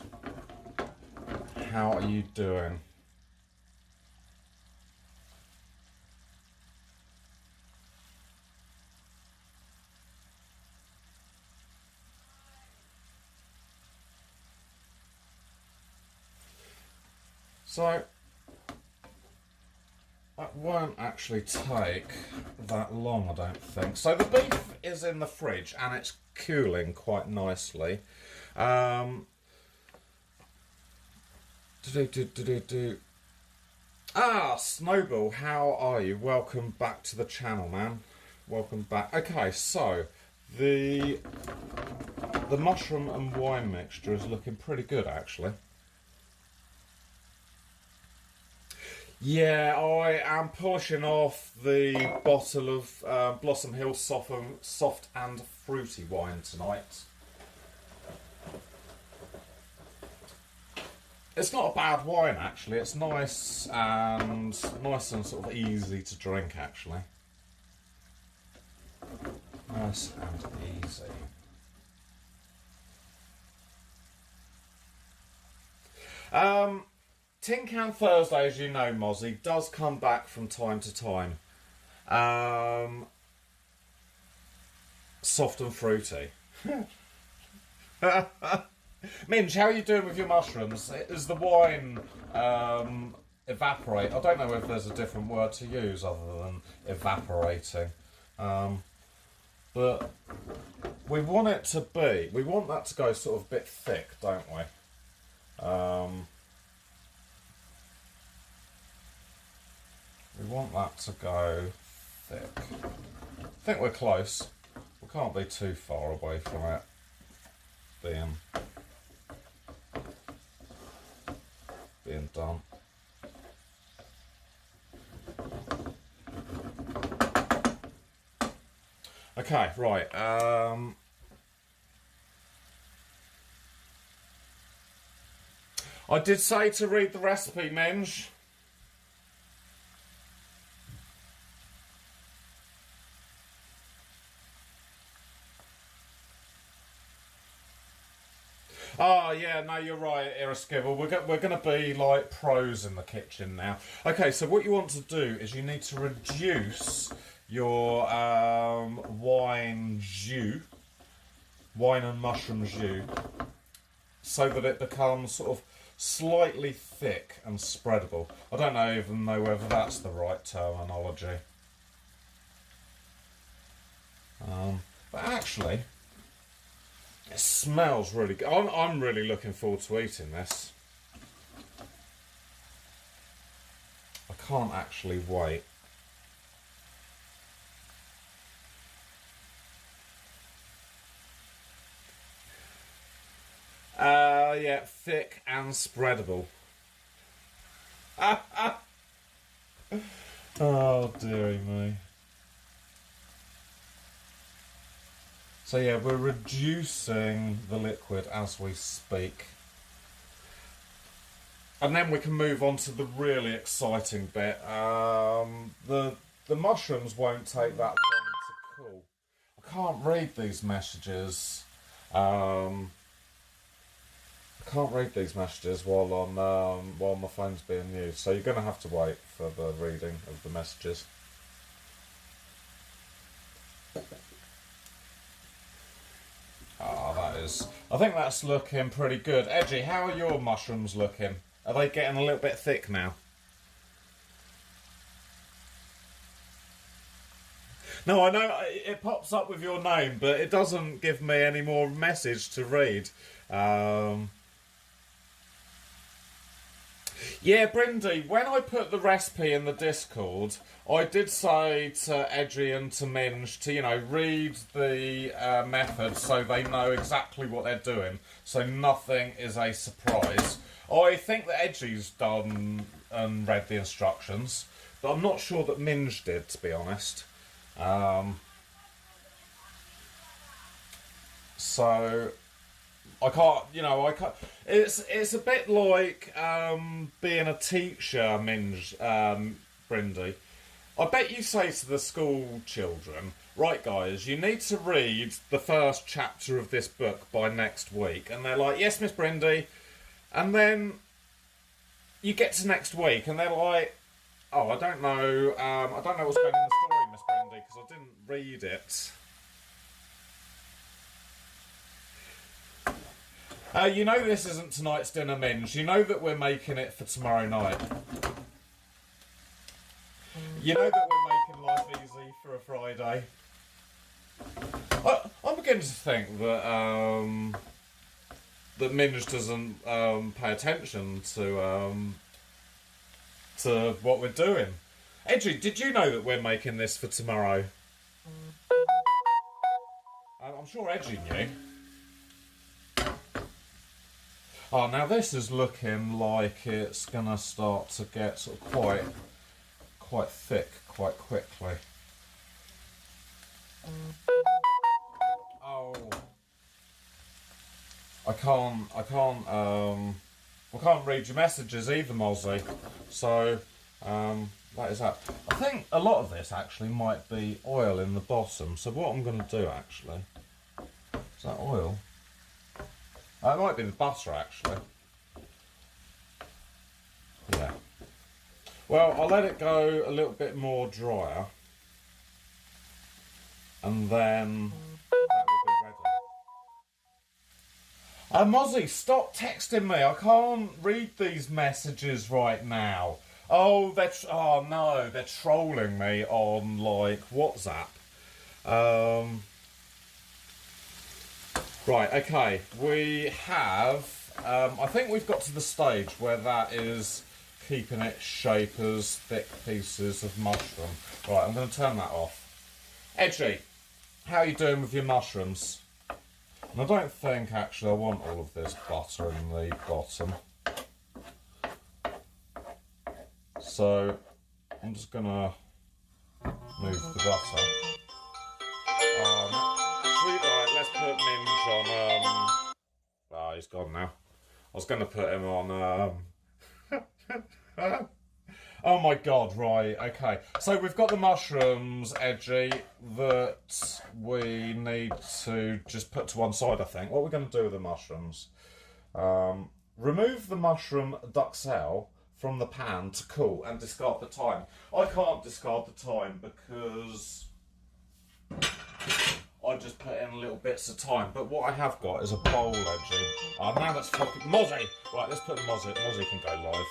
How are you doing? So, that won't actually take that long, I don't think. So the beef is in the fridge and it's cooling quite nicely. Snowball, how are you? Welcome back to the channel, man. Welcome back. Okay, so the mushroom and wine mixture is looking pretty good, actually. Yeah, I am polishing off the bottle of Blossom Hill soft and fruity wine tonight. It's not a bad wine, actually. It's nice and sort of easy to drink, actually. Nice and easy. Tin Can Thursday, as you know, Mozzie, does come back from time to time. Soft and fruity. Minge, how are you doing with your mushrooms? Is the wine evaporate? I don't know if there's a different word to use other than evaporating. But we want it to be, we want that to go sort of a bit thick, don't we? We want that to go thick. I think we're close. We can't be too far away from it being done. Okay, right. I did say to read the recipe, Minge. Oh, yeah, no, you're right, Irreskibble. We're going to be like pros in the kitchen now. Okay, so what you want to do is you need to reduce your wine and mushroom jus, so that it becomes sort of slightly thick and spreadable. I don't even know whether that's the right terminology. But actually, it smells really good. I'm really looking forward to eating this. I can't actually wait. Yeah, thick and spreadable. Oh, dearie me. So yeah, we're reducing the liquid as we speak. And then we can move on to the really exciting bit. The mushrooms won't take that long to cool. I can't read these messages. I can't read these messages while my phone's being used, so you're going to have to wait for the reading of the messages. I think that's looking pretty good. Edgy, how are your mushrooms looking? Are they getting a little bit thick now? No, I know it pops up with your name, but it doesn't give me any more message to read. Yeah, Brindy, when I put the recipe in the Discord, I did say to Edgy and to Minge to, read the method so they know exactly what they're doing, so nothing is a surprise. I think that Edgy's done and read the instructions, but I'm not sure that Minge did, to be honest. So I can't. It's a bit like being a teacher, Minge, Brindy. I bet you say to the school children, right, guys, you need to read the first chapter of this book by next week, and they're like, yes, Miss Brindy, and then you get to next week, and they're like, oh, I don't know what's going on in the story, Miss Brindy, because I didn't read it. You know this isn't tonight's dinner, Minge. You know that we're making it for tomorrow night. You know that we're making life easy for a Friday. I'm beginning to think that that Minge doesn't pay attention to what we're doing. Edgy, did you know that we're making this for tomorrow? I'm sure Edgy knew. Oh, now this is looking like it's gonna start to get sort of quite thick quite quickly. Oh, I can't read your messages either, Mozzie. So that is that. I think a lot of this actually might be oil in the bottom. So what I'm going to do actually, is that oil? It might be the butter actually. Yeah. Well, I'll let it go a little bit more drier, and then that will be ready. Mozzie, stop texting me. I can't read these messages right now. Oh, oh no, they're trolling me on like WhatsApp. Right, okay. We have. I think we've got to the stage where that is keeping its shape as thick pieces of mushroom. Right, I'm going to turn that off. Edgy, how are you doing with your mushrooms? And I don't think actually I want all of this butter in the bottom. So I'm just going to move the butter. Right, let's put Minge on. Oh, he's gone now. I was going to put him on. Oh my god, right, okay. So we've got the mushrooms, Edgy, that we need to just put to one side, I think. What are we going to do with the mushrooms? Remove the mushroom duxelle from the pan to cool and discard the thyme. I can't discard the thyme because I just put in little bits of thyme. But what I have got is a bowl, Edgy. Oh, now that's fucking... Mozzie! Right, let's put Mozzie. Mozzie can go live.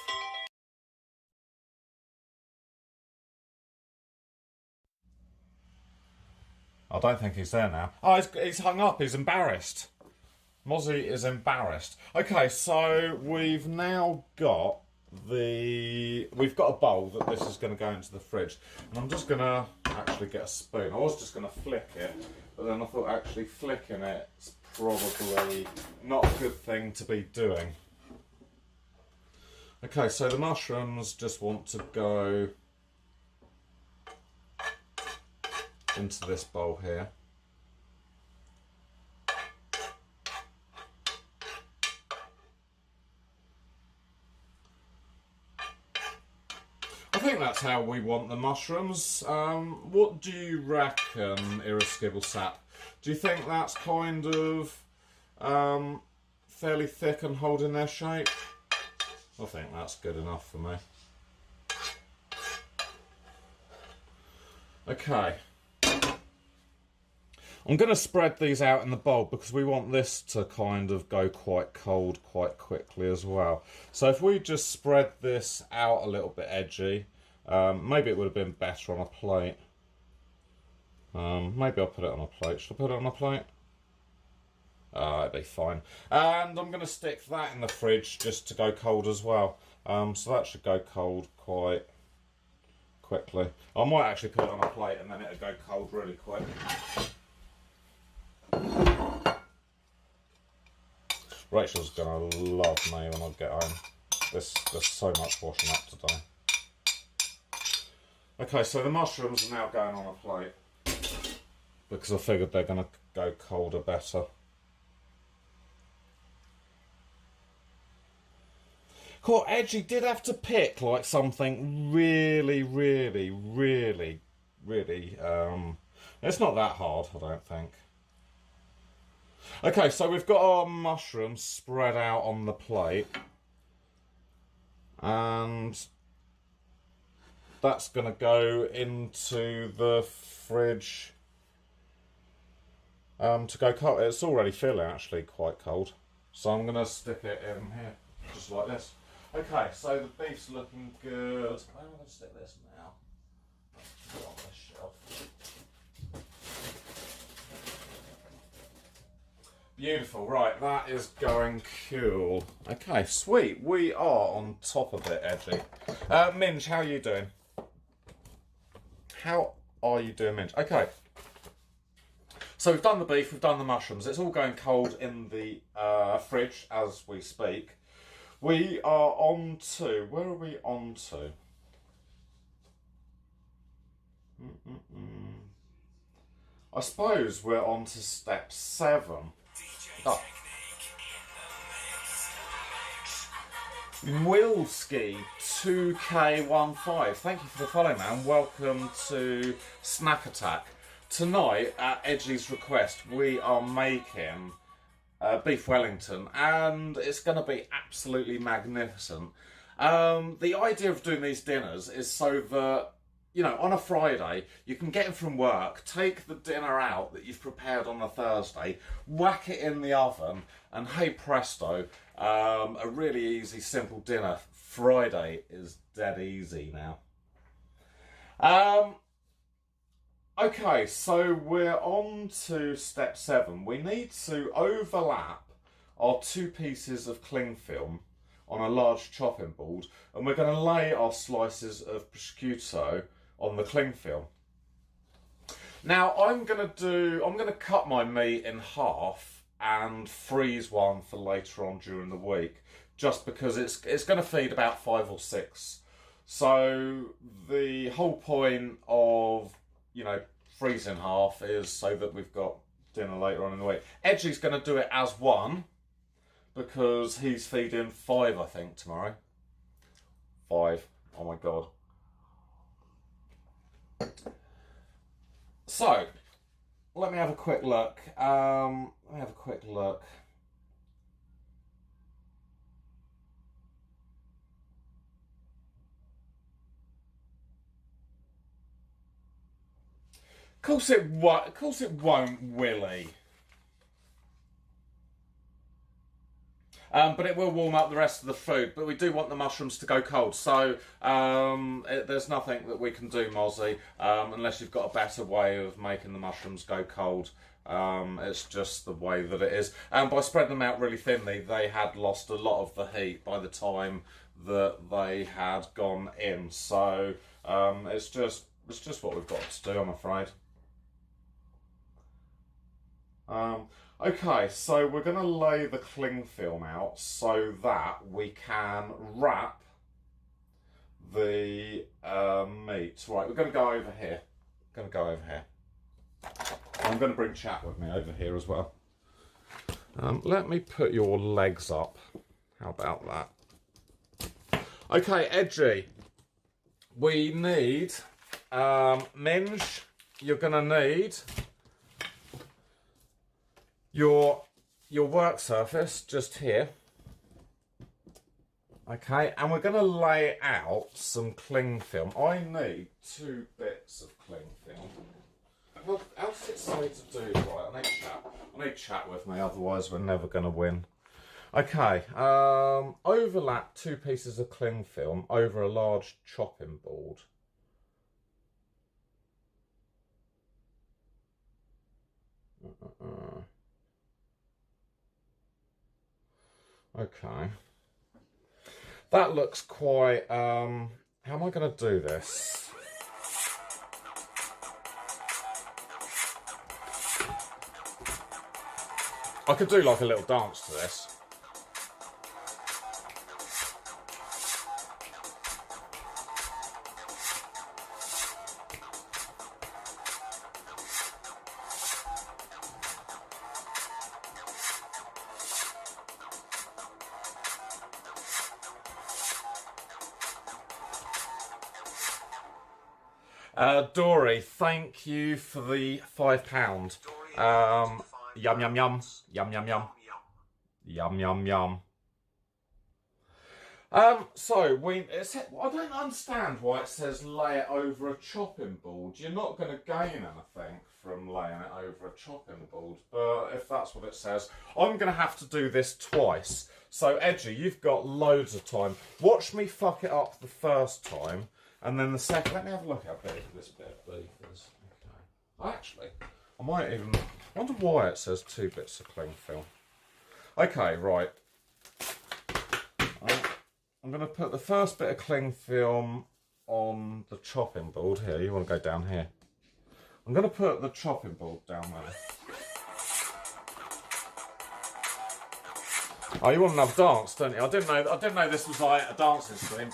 I don't think he's there now. Oh, he's hung up. He's embarrassed. Mozzie is embarrassed. Okay, so we've now got we've got a bowl that this is going to go into the fridge. And I'm just going to actually get a spoon. I was just going to flick it, but then I thought actually flicking it's probably not a good thing to be doing. Okay, so the mushrooms just want to go into this bowl here. I think that's how we want the mushrooms. What do you reckon, Irascible Sap? Do you think that's kind of fairly thick and holding their shape? I think that's good enough for me. Okay. I'm going to spread these out in the bowl because we want this to kind of go quite cold quite quickly as well. So if we just spread this out a little bit, Edgy, maybe it would have been better on a plate. Maybe I'll put it on a plate. Should I put it on a plate? It'd be fine. And I'm going to stick that in the fridge just to go cold as well. So that should go cold quite quickly. I might actually put it on a plate and then it'll go cold really quick. Rachel's gonna love me when I get home. There's so much washing up today. Okay, so the mushrooms are now going on a plate because I figured they're gonna go colder better. Cool, Edgy did have to pick like something really, it's not that hard, I don't think. Okay, so we've got our mushrooms spread out on the plate. And that's going to go into the fridge to go cold. It's already feeling actually quite cold. So I'm going to stick it in here, just like this. Okay, so the beef's looking good. Where am I going to stick this now? Put it on this shelf. Beautiful, right, that is going cool. Okay, sweet, we are on top of it, Edgy. Minge, how are you doing? How are you doing, Minge? Okay, so we've done the beef, we've done the mushrooms. It's all going cold in the fridge as we speak. We are on to, where are we on to? I suppose we're on to step 7. Oh. Willski 2K15, thank you for the follow, man. Welcome to Snack Attack. Tonight, at Edgy's request, we are making beef Wellington, and it's going to be absolutely magnificent. The idea of doing these dinners is so that you know, on a Friday, you can get in from work, take the dinner out that you've prepared on a Thursday, whack it in the oven, and hey presto, a really easy, simple dinner. Friday is dead easy now. Okay, so we're on to step 7. We need to overlap our 2 pieces of cling film on a large chopping board, and we're going to lay our slices of prosciutto on the cling film. Now I'm going to cut my meat in half and freeze one for later on during the week, just because it's going to feed about 5 or 6. So the whole point of, you know, freezing half is so that we've got dinner later on in the week. Edgy's going to do it as one, because he's feeding 5, I think, tomorrow. 5. Oh my god. So, let me have a quick look. Of course it won't, Willie. But it will warm up the rest of the food. But we do want the mushrooms to go cold. So there's nothing that we can do, Mozzie, unless you've got a better way of making the mushrooms go cold. It's just the way that it is. And by spreading them out really thinly, they had lost a lot of the heat by the time that they had gone in. So it's just what we've got to do, I'm afraid. Okay, so we're going to lay the cling film out so that we can wrap the meat. Right, we're going to go over here. I'm going to bring Chat with me over here as well. Let me put your legs up. How about that? Okay, Edgy. We need Minge. You're going to need your work surface just here. Okay, and we're going to lay out some cling film. I need 2 bits of cling film. Well, else it's so to do, right? I need Chat with me, otherwise we're never going to win. Okay, overlap 2 pieces of cling film over a large chopping board. Okay. That looks quite, how am I going to do this? I could do like a little dance to this. Dory, thank you for the £5. Yum yum yum, yum yum yum, yum yum yum. So I don't understand why it says lay it over a chopping board. You're not going to gain anything from laying it over a chopping board, but if that's what it says, I'm going to have to do this twice. So Edgy, you've got loads of time. Watch me fuck it up the first time. And then the second, let me have a look how big this bit of beef is. Okay. Actually, I might even, I wonder why it says 2 bits of cling film. Okay, right. I'm going to put the first bit of cling film on the chopping board here. You want to go down here. I'm going to put the chopping board down there. Oh, you want another dance, don't you? I didn't know this was like a dancing stream.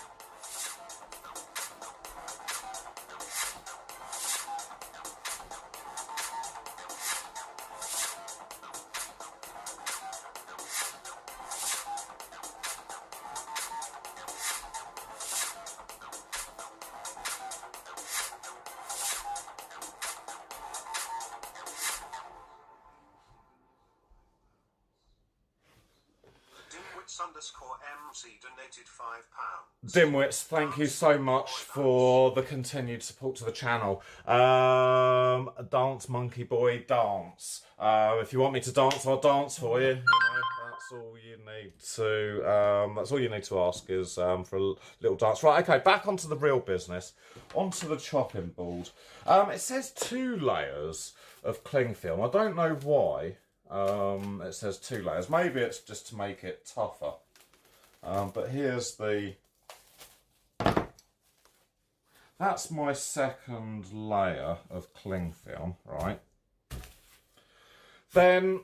Dance_MC donated £5. Dimwits, thank you so much for the continued support to the channel. Dance, monkey boy, dance. If you want me to dance, I'll dance for you. You know, that's all you need to. That's all you need to ask is for a little dance. Right, okay. Back onto the real business. Onto the chopping board. It says 2 layers of cling film. I don't know why. It says 2 layers. Maybe it's just to make it tougher. But here's the... That's my second layer of cling film, right? Then,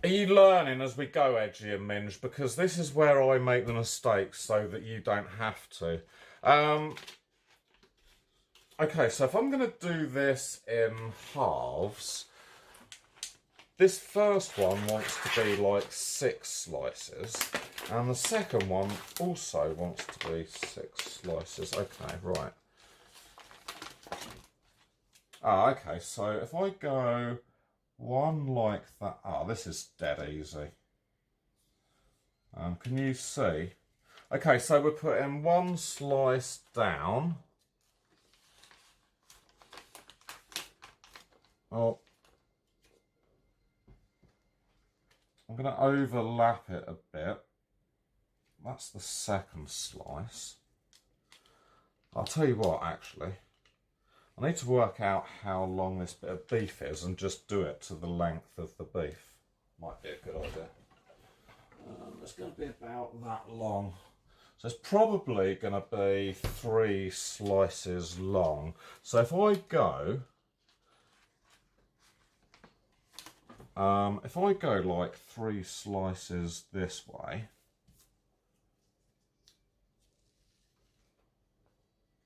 are you learning as we go, Edgy and Minge? Because this is where I make the mistakes so that you don't have to. Okay, so if I'm going to do this in halves... This first one wants to be like 6 slices, and the second one also wants to be 6 slices. Okay, right. Ah, okay, so if I go one like that... Ah, this is dead easy. Can you see? Okay, so we're putting 1 slice down. Oh. I'm going to overlap it a bit. That's the second slice. I'll tell you what, actually. I need to work out how long this bit of beef is and just do it to the length of the beef. Might be a good idea. It's going to be about that long. So it's probably going to be 3 slices long. So if I go... if I go like 3 slices this way,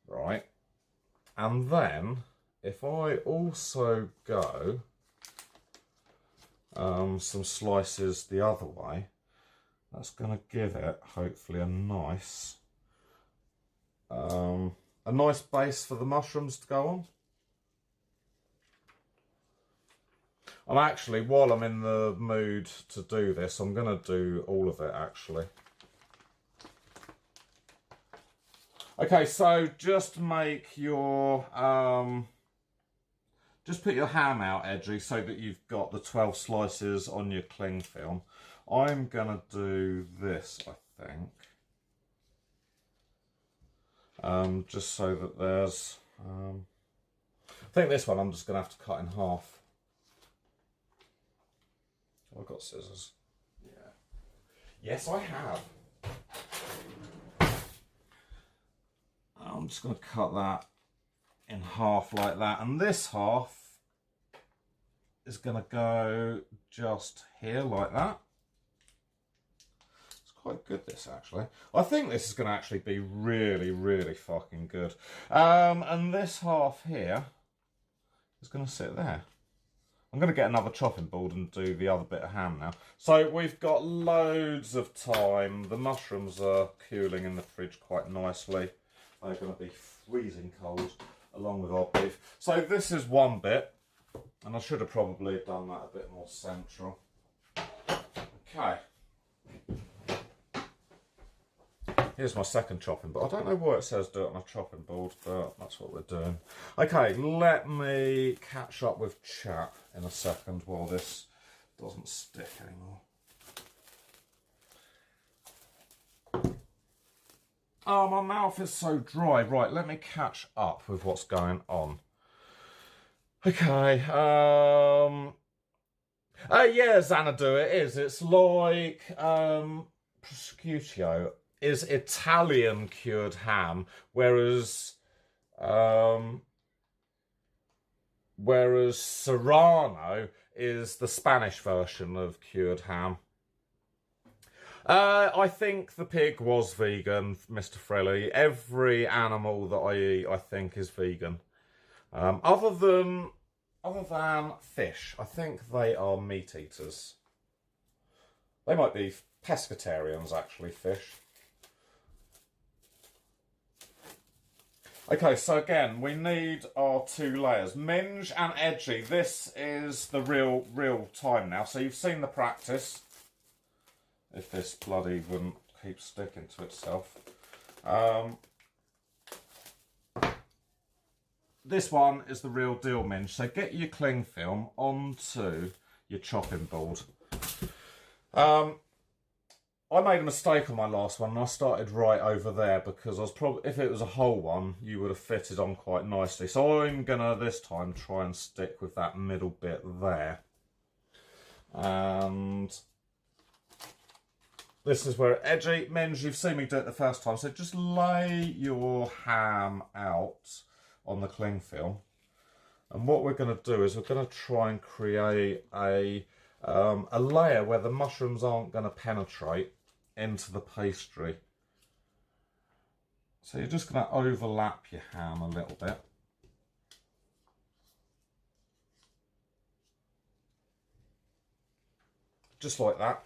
right, and then if I also go some slices the other way, that's going to give it hopefully a nice base for the mushrooms to go on. And actually, while I'm in the mood to do this, I'm going to do all of it, actually. Okay, so just make your... just put your ham out, Edgy, so that you've got the 12 slices on your cling film. I'm going to do this, I think. Just so that there's... I think this one I'm just going to have to cut in half. I've got scissors. Yeah. Yes, I have. I'm just going to cut that in half like that. And this half is going to go just here like that. It's quite good, this, actually. I think this is going to actually be really, really fucking good. And this half here is going to sit there. I'm going to get another chopping board and do the other bit of ham now. So we've got loads of time. The mushrooms are cooling in the fridge quite nicely. They're going to be freezing cold along with our beef. So this is one bit, and I should have probably done that a bit more central. Okay. Here's my second chopping board. I don't know why it says do it on a chopping board, but that's what we're doing. Okay, let me catch up with chat in a second while this doesn't stick anymore. Oh, my mouth is so dry. Right, let me catch up with what's going on. Okay, yeah, Xanadu, it is. It's like, prosciutto is Italian cured ham, whereas Serrano is the Spanish version of cured ham. I think the pig was vegan, Mr. Frelly. Every animal that I eat, I think, is vegan. Other than fish, I think they are meat eaters. They might be pescatarians, actually, fish. Okay, so again, we need our 2 layers. Minge and Edgy, this is the real time now. So you've seen the practice. if this bloody wouldn't keep sticking to itself. This one is the real deal, Minge. So get your cling film onto your chopping board. I made a mistake on my last one and I started right over there because I was probably, if it was a whole one, you would have fitted on quite nicely. So I'm gonna this time try and stick with that middle bit there. And this is where edgy. Minge, you've seen me do it the first time, so just lay your ham out on the cling film. And what we're gonna do is we're gonna try and create a layer where the mushrooms aren't gonna penetrate into the pastry. So you're just going to overlap your ham a little bit. Just like that.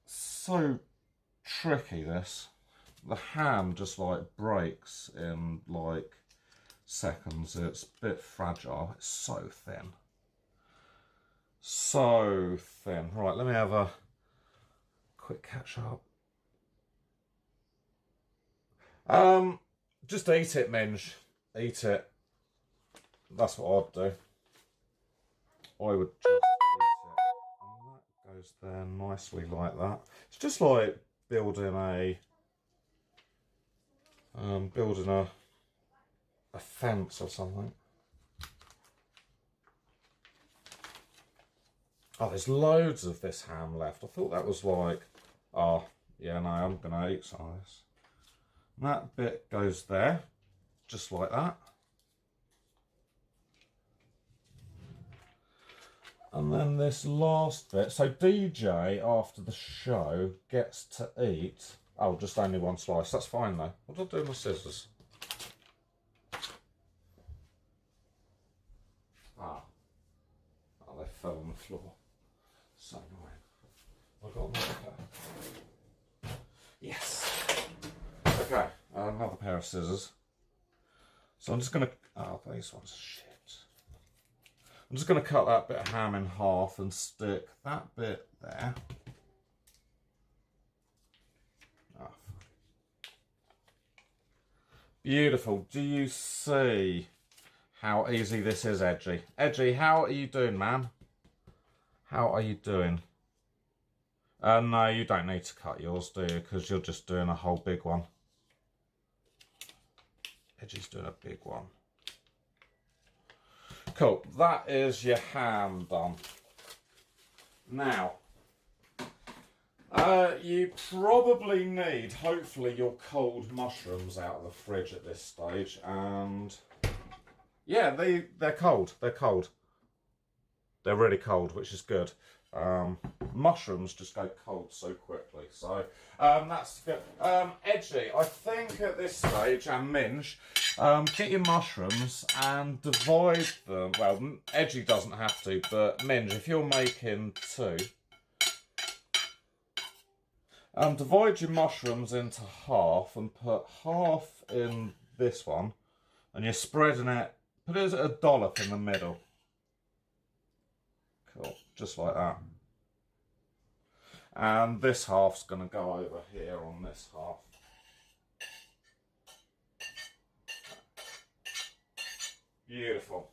So tricky this. The ham just like breaks in like seconds. It's a bit fragile. It's so thin. So thin. Right, let me have a quick catch up. Just eat it, Minge. Eat it. That's what I'd do. I would just eat it. And that goes there nicely like that. It's just like building a fence or something. Oh, there's loads of this ham left. I thought that was like, oh, yeah, no, I'm going to eat some of this. And that bit goes there, just like that. And then this last bit. So DJ, after the show, gets to eat... Oh, just only one slice. That's fine, though. What do I do with my scissors? Ah. Oh, they fell on the floor. So annoying. I got another pair. Yes. Okay, another pair of scissors. So I'm just going to... Oh, these ones are shit. I'm just going to cut that bit of ham in half and stick that bit there. Oh. Beautiful. Do you see how easy this is, Edgy? Edgy, how are you doing, man? How are you doing? No, you don't need to cut yours, do you? Because you're just doing a whole big one. Edgy's doing a big one. Cool. That is your ham done. Now, you probably need, hopefully, your cold mushrooms out of the fridge at this stage. And yeah, they're cold. They're cold. They're really cold, which is good. Mushrooms just go cold so quickly, so that's good. Edgy, I think at this stage, and Minge, get your mushrooms and divide them. Well, Edgy doesn't have to, but Minge, if you're making two, divide your mushrooms into half and put half in this one, and you're spreading it, put it as a dollop in the middle. Cool, just like that. And this half's going to go over here on this half. Beautiful.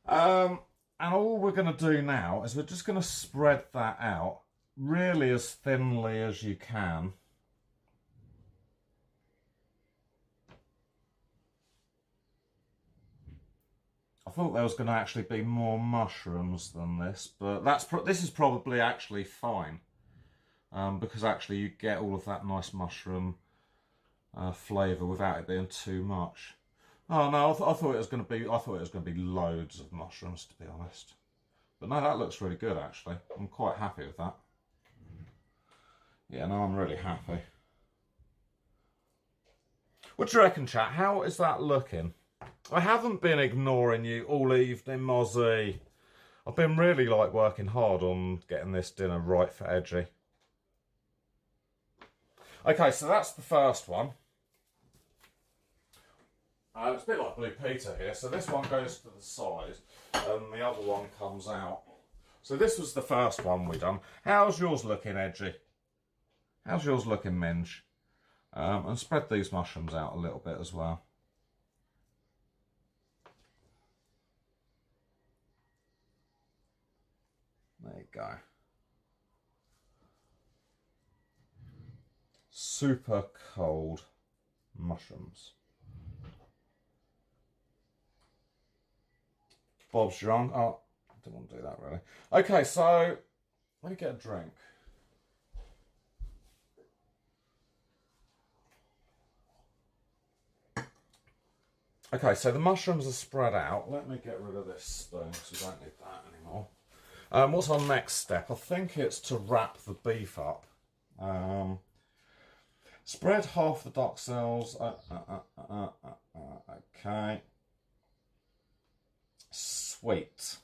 And all we're going to do now is we're just going to spread that out really as thinly as you can. I thought there was going to actually be more mushrooms than this, but this is probably actually fine, because actually you get all of that nice mushroom flavour without it being too much. Oh no, I thought it was going to be. I thought it was going to be loads of mushrooms, to be honest. But no, that looks really good actually. I'm quite happy with that. Yeah, no, I'm really happy. What do you reckon, chat? How is that looking? I haven't been ignoring you all evening, Mozzie. I've been really working hard on getting this dinner right for Edgy. Okay, so that's the first one. It's a bit like Blue Peter here. So this one goes to the side and the other one comes out. So this was the first one we done. How's yours looking, Edgy? How's yours looking, Minge? And spread these mushrooms out a little bit as well. There you go. Super cold mushrooms. Bob's drunk. Oh, I didn't want to do that really. Okay, so let me get a drink. Okay, so the mushrooms are spread out. Let me get rid of this spoon because we don't need that anymore. What's our next step? I think it's to wrap the beef up. Spread half the duck cells. Okay. Sweet.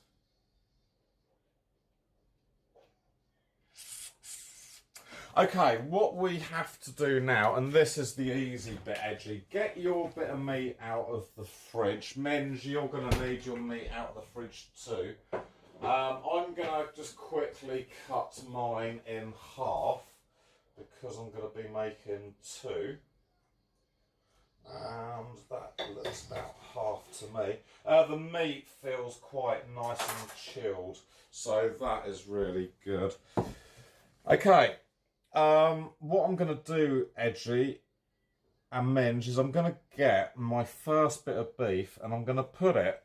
Okay, what we have to do now, and this is the easy bit, Edgy, get your bit of meat out of the fridge. Minge, you're going to need your meat out of the fridge too. I'm going to just quickly cut mine in half because I'm going to be making two. And that looks about half to me. The meat feels quite nice and chilled, so that is really good. Okay. What I'm going to do, Edgy and Minge, is I'm going to get my first bit of beef and I'm going to put it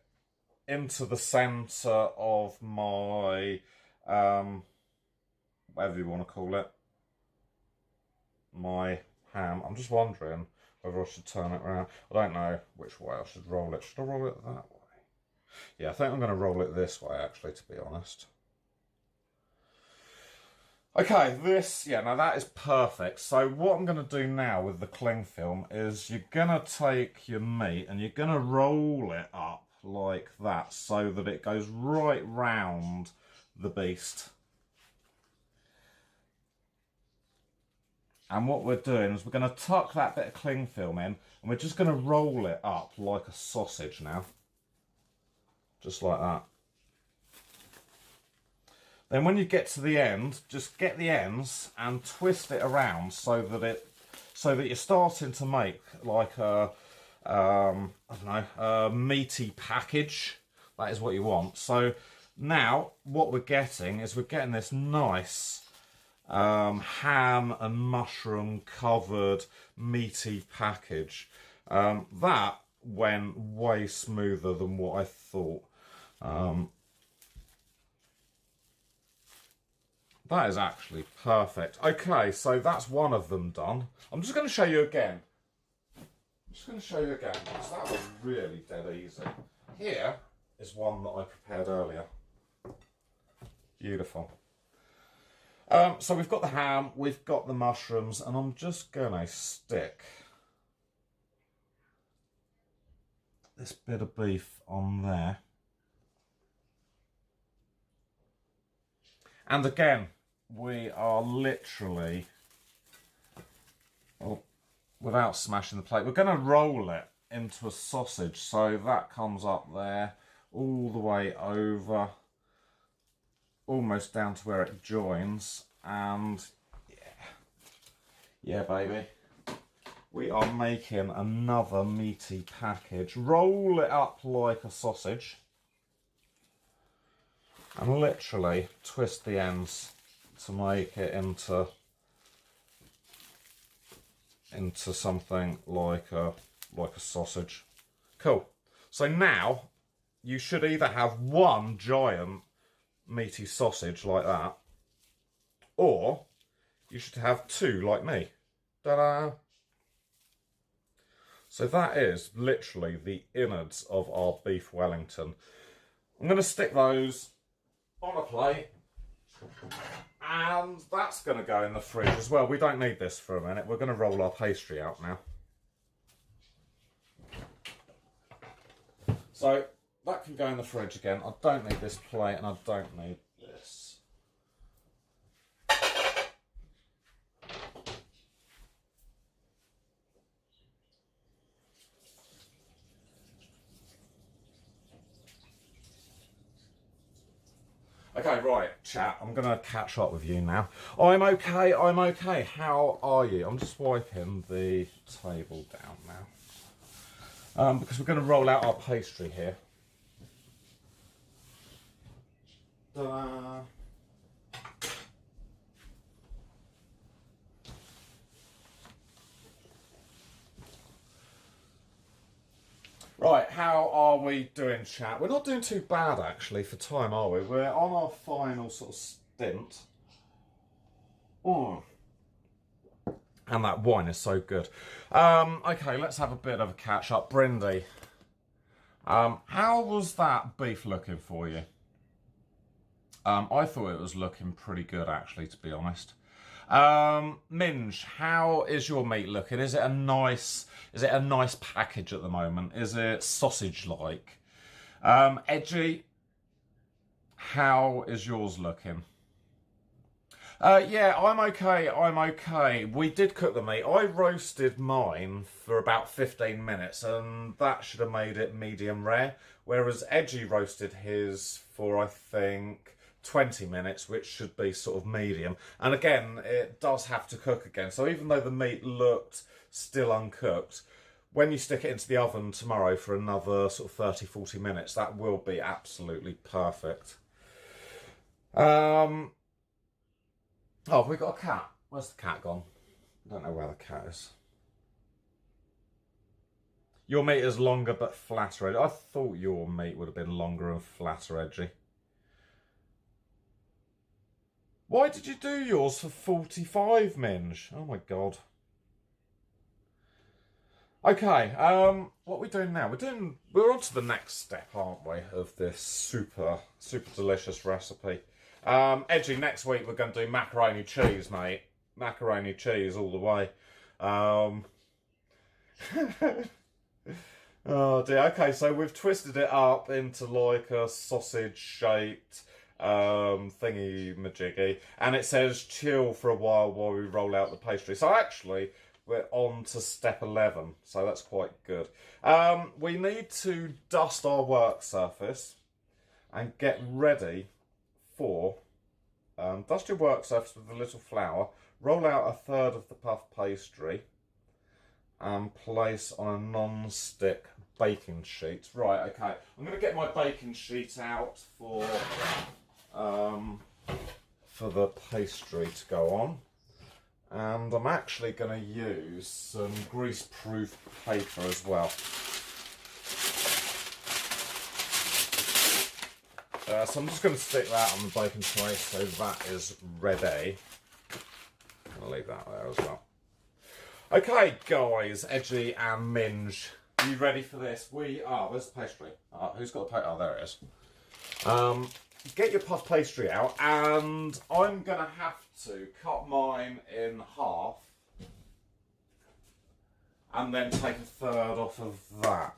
into the centre of my, whatever you want to call it, my ham. I'm just wondering whether I should turn it around. I don't know which way I should roll it. Should I roll it that way? Yeah, I think I'm going to roll it this way, actually, to be honest. Okay, now that is perfect. So what I'm going to do now with the cling film is you're going to take your meat and you're going to roll it up like that so that it goes right round the beast. And what we're doing is we're going to tuck that bit of cling film in and we're just going to roll it up like a sausage now. Just like that. Then when you get to the end, just get the ends and twist it around so that you're starting to make like a, I don't know, a meaty package. That is what you want. So now what we're getting is we're getting this nice ham and mushroom covered meaty package. That went way smoother than what I thought. That is actually perfect. Okay, so that's one of them done. I'm just going to show you again. Because that was really dead easy. Here is one that I prepared earlier. Beautiful. So we've got the ham, we've got the mushrooms, and I'm just going to stick this bit of beef on there. And again, we are literally, without smashing the plate, we're going to roll it into a sausage. So that comes up there, all the way over, almost down to where it joins. And yeah, baby, we are making another meaty package. Roll it up like a sausage. And literally twist the ends to make it into something like a sausage. Cool. So now you should either have one giant meaty sausage like that, or you should have two like me. Ta-da! So that is literally the innards of our beef Wellington. I'm going to stick those on a plate, and that's going to go in the fridge as well. We don't need this for a minute. We're going to roll our pastry out now. So that can go in the fridge again. I don't need this plate and I don't need this. Okay, right, chat, I'm going to catch up with you now. I'm okay, I'm okay. How are you? I'm just wiping the table down now. Because we're going to roll out our pastry here. Ta-da. Right, how are we doing, chat? We're not doing too bad, actually, for time, are we? We're on our final sort of stint. Oh. And that wine is so good. Okay, let's have a bit of a catch-up. Brindy, how was that beef looking for you? I thought it was looking pretty good, actually, to be honest. Minge, how is your meat looking? Is it a nice package at the moment? Is it sausage-like? Edgy, how is yours looking? Yeah, I'm okay. We did cook the meat. I roasted mine for about 15 minutes, and that should have made it medium rare, whereas Edgy roasted his for, I think, 20 minutes, which should be sort of medium. And again, it does have to cook again. So even though the meat looked still uncooked, when you stick it into the oven tomorrow for another sort of 30-40 minutes, that will be absolutely perfect. Oh, have we got a cat? Where's the cat gone? I don't know where the cat is. Your meat is longer but flatter edgy. I thought your meat would have been longer and flatter edgy. Why did you do yours for 45, Minge? Oh my god. Okay, what are we doing now? We're on to the next step, aren't we, of this super delicious recipe. Edgy, next week we're going to do macaroni cheese, mate. Macaroni cheese all the way. Oh dear, okay, so we've twisted it up into like a sausage-shaped thingy-majiggy, and it says chill for a while we roll out the pastry. So actually, we're on to step 11, so that's quite good. We need to dust our work surface and get ready for dust your work surface with a little flour, roll out a third of the puff pastry and place on a non-stick baking sheet. Right, okay, I'm going to get my baking sheet out for the pastry to go on, and I'm actually going to use some grease-proof paper as well. So I'm just going to stick that on the baking tray, so that is ready. I'm going to leave that there as well. Okay, guys, Edgy and Minge, are you ready for this? We are. Where's the pastry? Who's got the pastry? Oh, there it is. Get your puff pastry out, and I'm going to have to cut mine in half and then take a third off of that.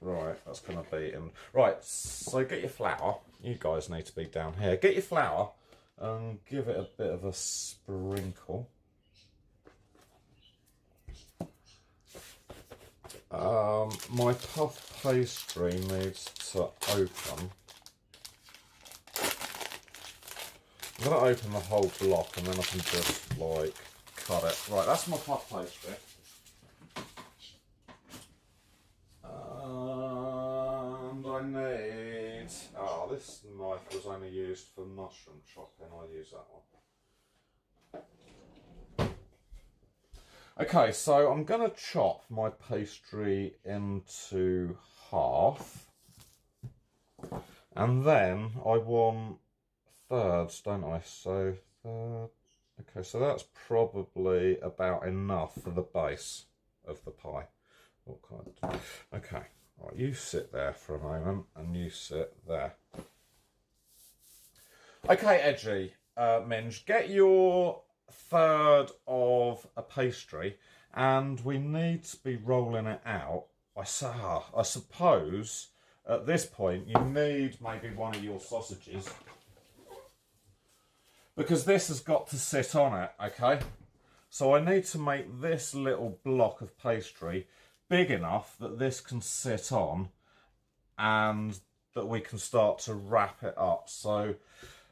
Right, that's going to be in. Right, so get your flour. You guys need to be down here. Get your flour and give it a bit of a sprinkle. My puff pastry needs to open. I'm going to open the whole block and then I can just, like, cut it. Right, that's my puff pastry. And I need... Oh, this knife was only used for mushroom chopping. I'll use that one. Okay, so I'm going to chop my pastry into half. And then I want thirds, don't I? So, third. Okay, so that's probably about enough for the base of the pie. What kind of... Okay, right, you sit there for a moment, and you sit there. Okay, Edgy, Minge, get your third of a pastry, and we need to be rolling it out. I suppose at this point you need maybe one of your sausages, because this has got to sit on it, okay? So I need to make this little block of pastry big enough that this can sit on, and that we can start to wrap it up. So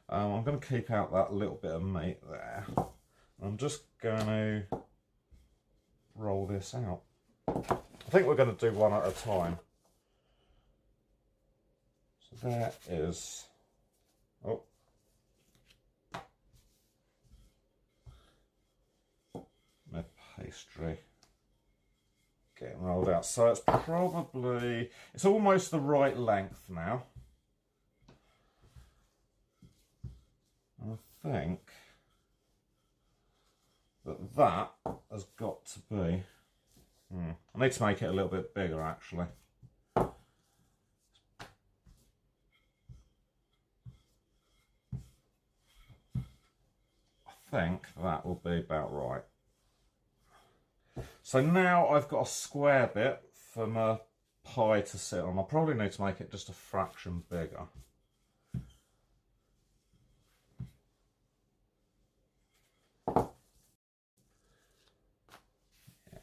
I'm going to keep out that little bit of meat there. I'm just going to roll this out. I think we're going to do one at a time. So there is, oh, my pastry getting rolled out. So it's probably, it's almost the right length now. I think that has got to be, I need to make it a little bit bigger actually. I think that will be about right. So now I've got a square bit for my pie to sit on. I'll probably need to make it just a fraction bigger.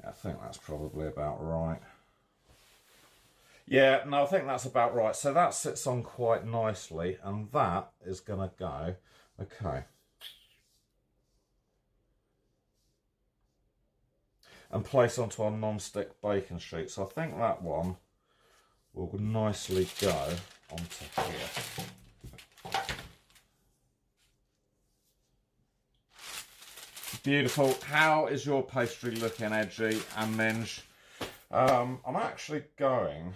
I think that's probably about right. Yeah, no, I think that's about right. So that sits on quite nicely, and that is going to go, okay. And place onto our non-stick baking sheet. So I think that one will nicely go onto here. Beautiful. How is your pastry looking, Edgy and Minge? I'm actually going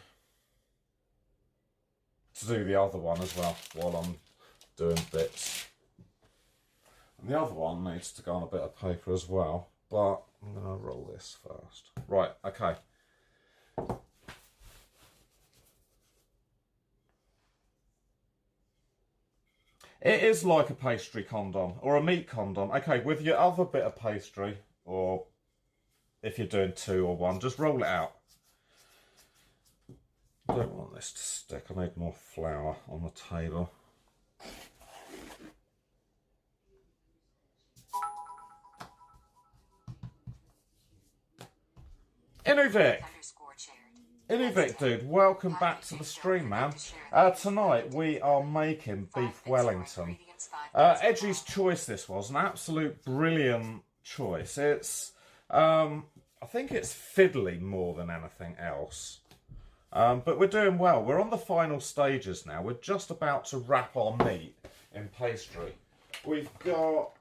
to do the other one as well while I'm doing bits. And the other one needs to go on a bit of paper as well, but I'm going to roll this first. Right, okay. It is like a pastry condom or a meat condom. Okay, with your other bit of pastry, or if you're doing two or one, just roll it out. I don't want this to stick. I need more flour on the table. Inuvic! Inuvic, dude, welcome back to the stream, man. Tonight we are making beef Wellington. Edgy's choice this was, an absolute brilliant choice. It's, I think it's fiddly more than anything else. But we're doing well. We're on the final stages now. We're just about to wrap our meat in pastry. We've got,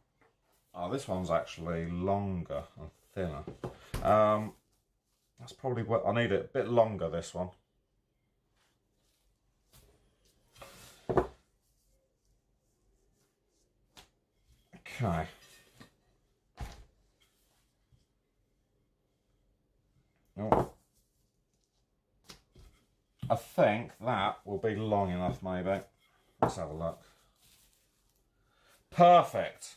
oh, this one's actually longer and thinner. That's probably what I need it a bit longer, this one. Okay. Oh. I think that will be long enough, maybe. Let's have a look. Perfect.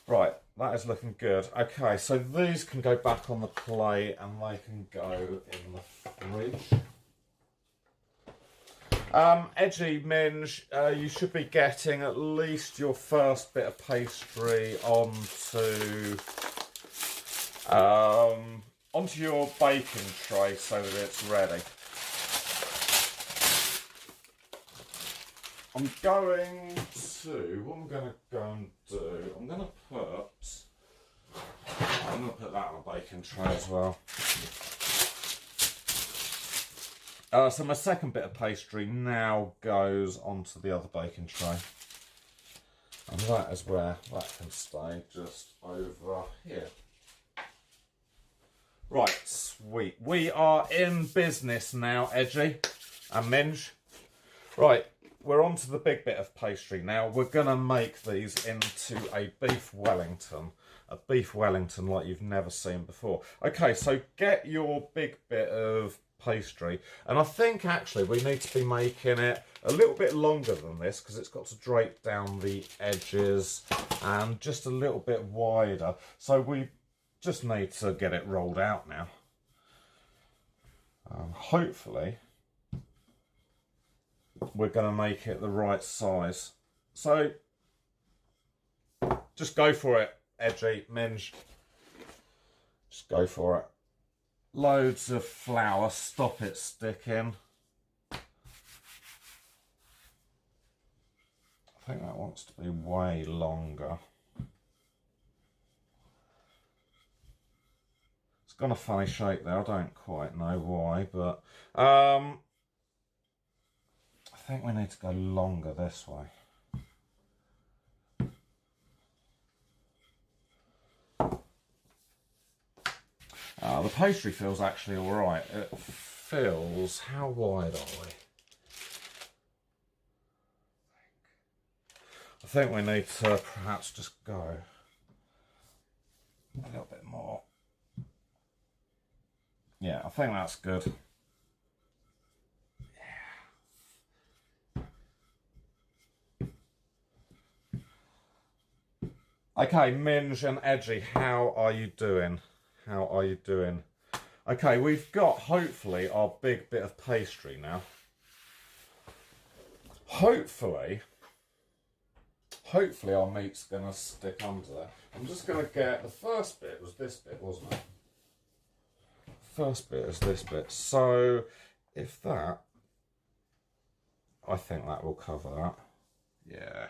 Right, that is looking good. Okay, so these can go back on the plate and they can go in the fridge. Edgy, Minge, you should be getting at least your first bit of pastry onto your baking tray so that it's ready. What I'm going to go and do, I'm going to put that on a baking tray as well. So my second bit of pastry now goes onto the other baking tray. And that is where that can stay, just over here. Right, sweet. We are in business now, Edgy and Minge. Right. We're on to the big bit of pastry now. We're going to make these into a beef Wellington. A beef Wellington like you've never seen before. Okay, so get your big bit of pastry. And I think actually we need to be making it a little bit longer than this because it's got to drape down the edges and just a little bit wider. So we just need to get it rolled out now. Hopefully we're going to make it the right size. So just go for it, Edgy, Minge. Just go for it. Loads of flour, stop it sticking. think that wants to be way longer. It's got a funny shape there. I don't quite know why, but I think we need to go longer this way. The pastry feels actually alright. It feels... How wide are we? I think we need to perhaps just go a little bit more. Yeah, I think that's good. Yeah. Okay, Minge and Edgy, how are you doing? How are you doing? Okay, we've got, hopefully, our big bit of pastry now. Hopefully our meat's going to stick under there. I'm just going to get, the first bit was this bit, wasn't it? First bit is this bit. So, if that, I think that will cover that. Yeah.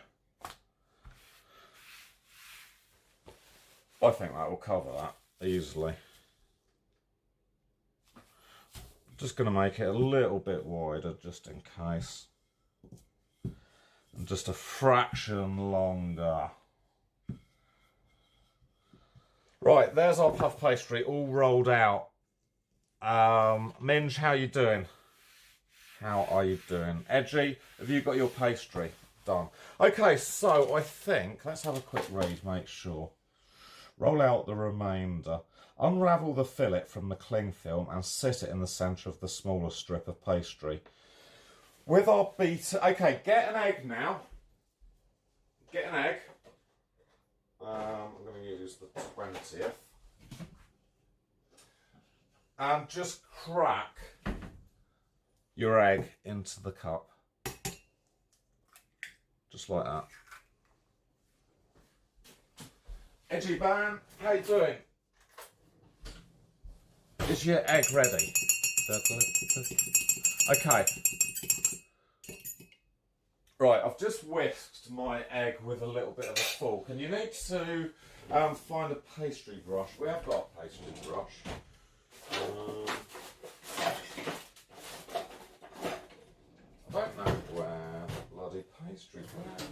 I think that will cover that easily. Just going to make it a little bit wider just in case. And just a fraction longer. Right, there's our puff pastry all rolled out. Minge, how you doing? How are you doing? Edgy, have you got your pastry done? Okay, so I think, let's have a quick read, make sure. Roll out the remainder. Unravel the fillet from the cling film and sit it in the centre of the smaller strip of pastry. With our beater... Okay, get an egg now. Get an egg. I'm going to use the 20th. And just crack your egg into the cup. Just like that. Edgy Ban, how you doing? Is your egg ready? Okay. Right, I've just whisked my egg with a little bit of a fork, and you need to find a pastry brush. We have got a pastry brush. I don't know where the bloody pastry brush.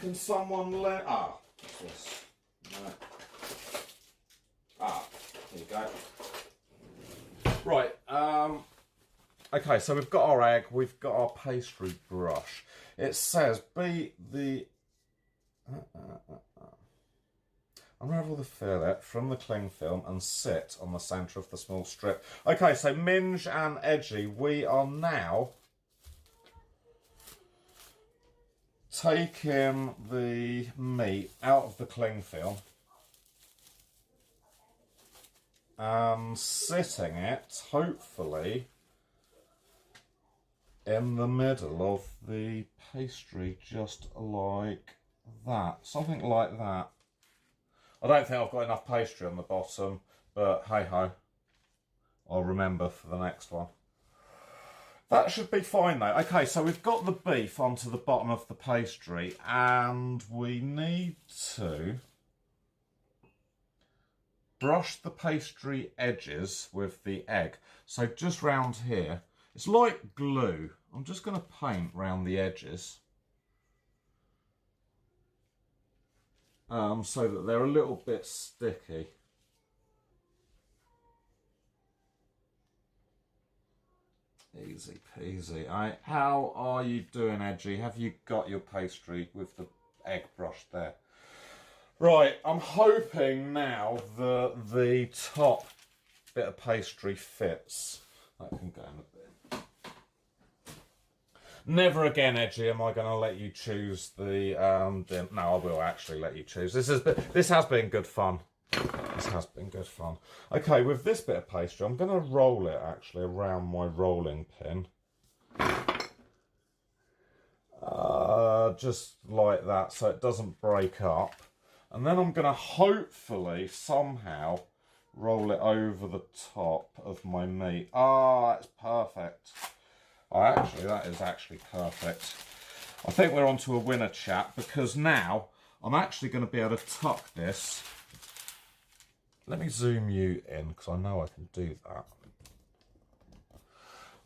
Can someone let... Ah, what's this? No. Ah, here you go. Right, okay, so we've got our egg, we've got our pastry brush. It says, beat the... Unravel the fillet from the cling film and sit on the centre of the small strip. Okay, so Minge and Edgy, we are now taking the meat out of the cling film and sitting it, hopefully, in the middle of the pastry, just like that. Something like that. I don't think I've got enough pastry on the bottom, but hey-ho. I'll remember for the next one. That should be fine though. Okay, so we've got the beef onto the bottom of the pastry and we need to brush the pastry edges with the egg. So just round here, it's like glue. I'm just going to paint round the edges so that they're a little bit sticky. Easy peasy. How are you doing, Edgy? Have you got your pastry with the egg brush there? Right, I'm hoping now that the top bit of pastry fits. That can go in a bit. Never again, Edgy, am I going to let you choose the... no, I will actually let you choose. This has been good fun. This has been good fun. Okay, with this bit of pastry, I'm going to roll it actually around my rolling pin. Just like that, so it doesn't break up. And then I'm going to hopefully, somehow, roll it over the top of my meat. Ah, that's perfect. That is actually perfect. I think we're onto a winner, chat, because now I'm actually going to be able to tuck this. Let me zoom you in, because I know I can do that.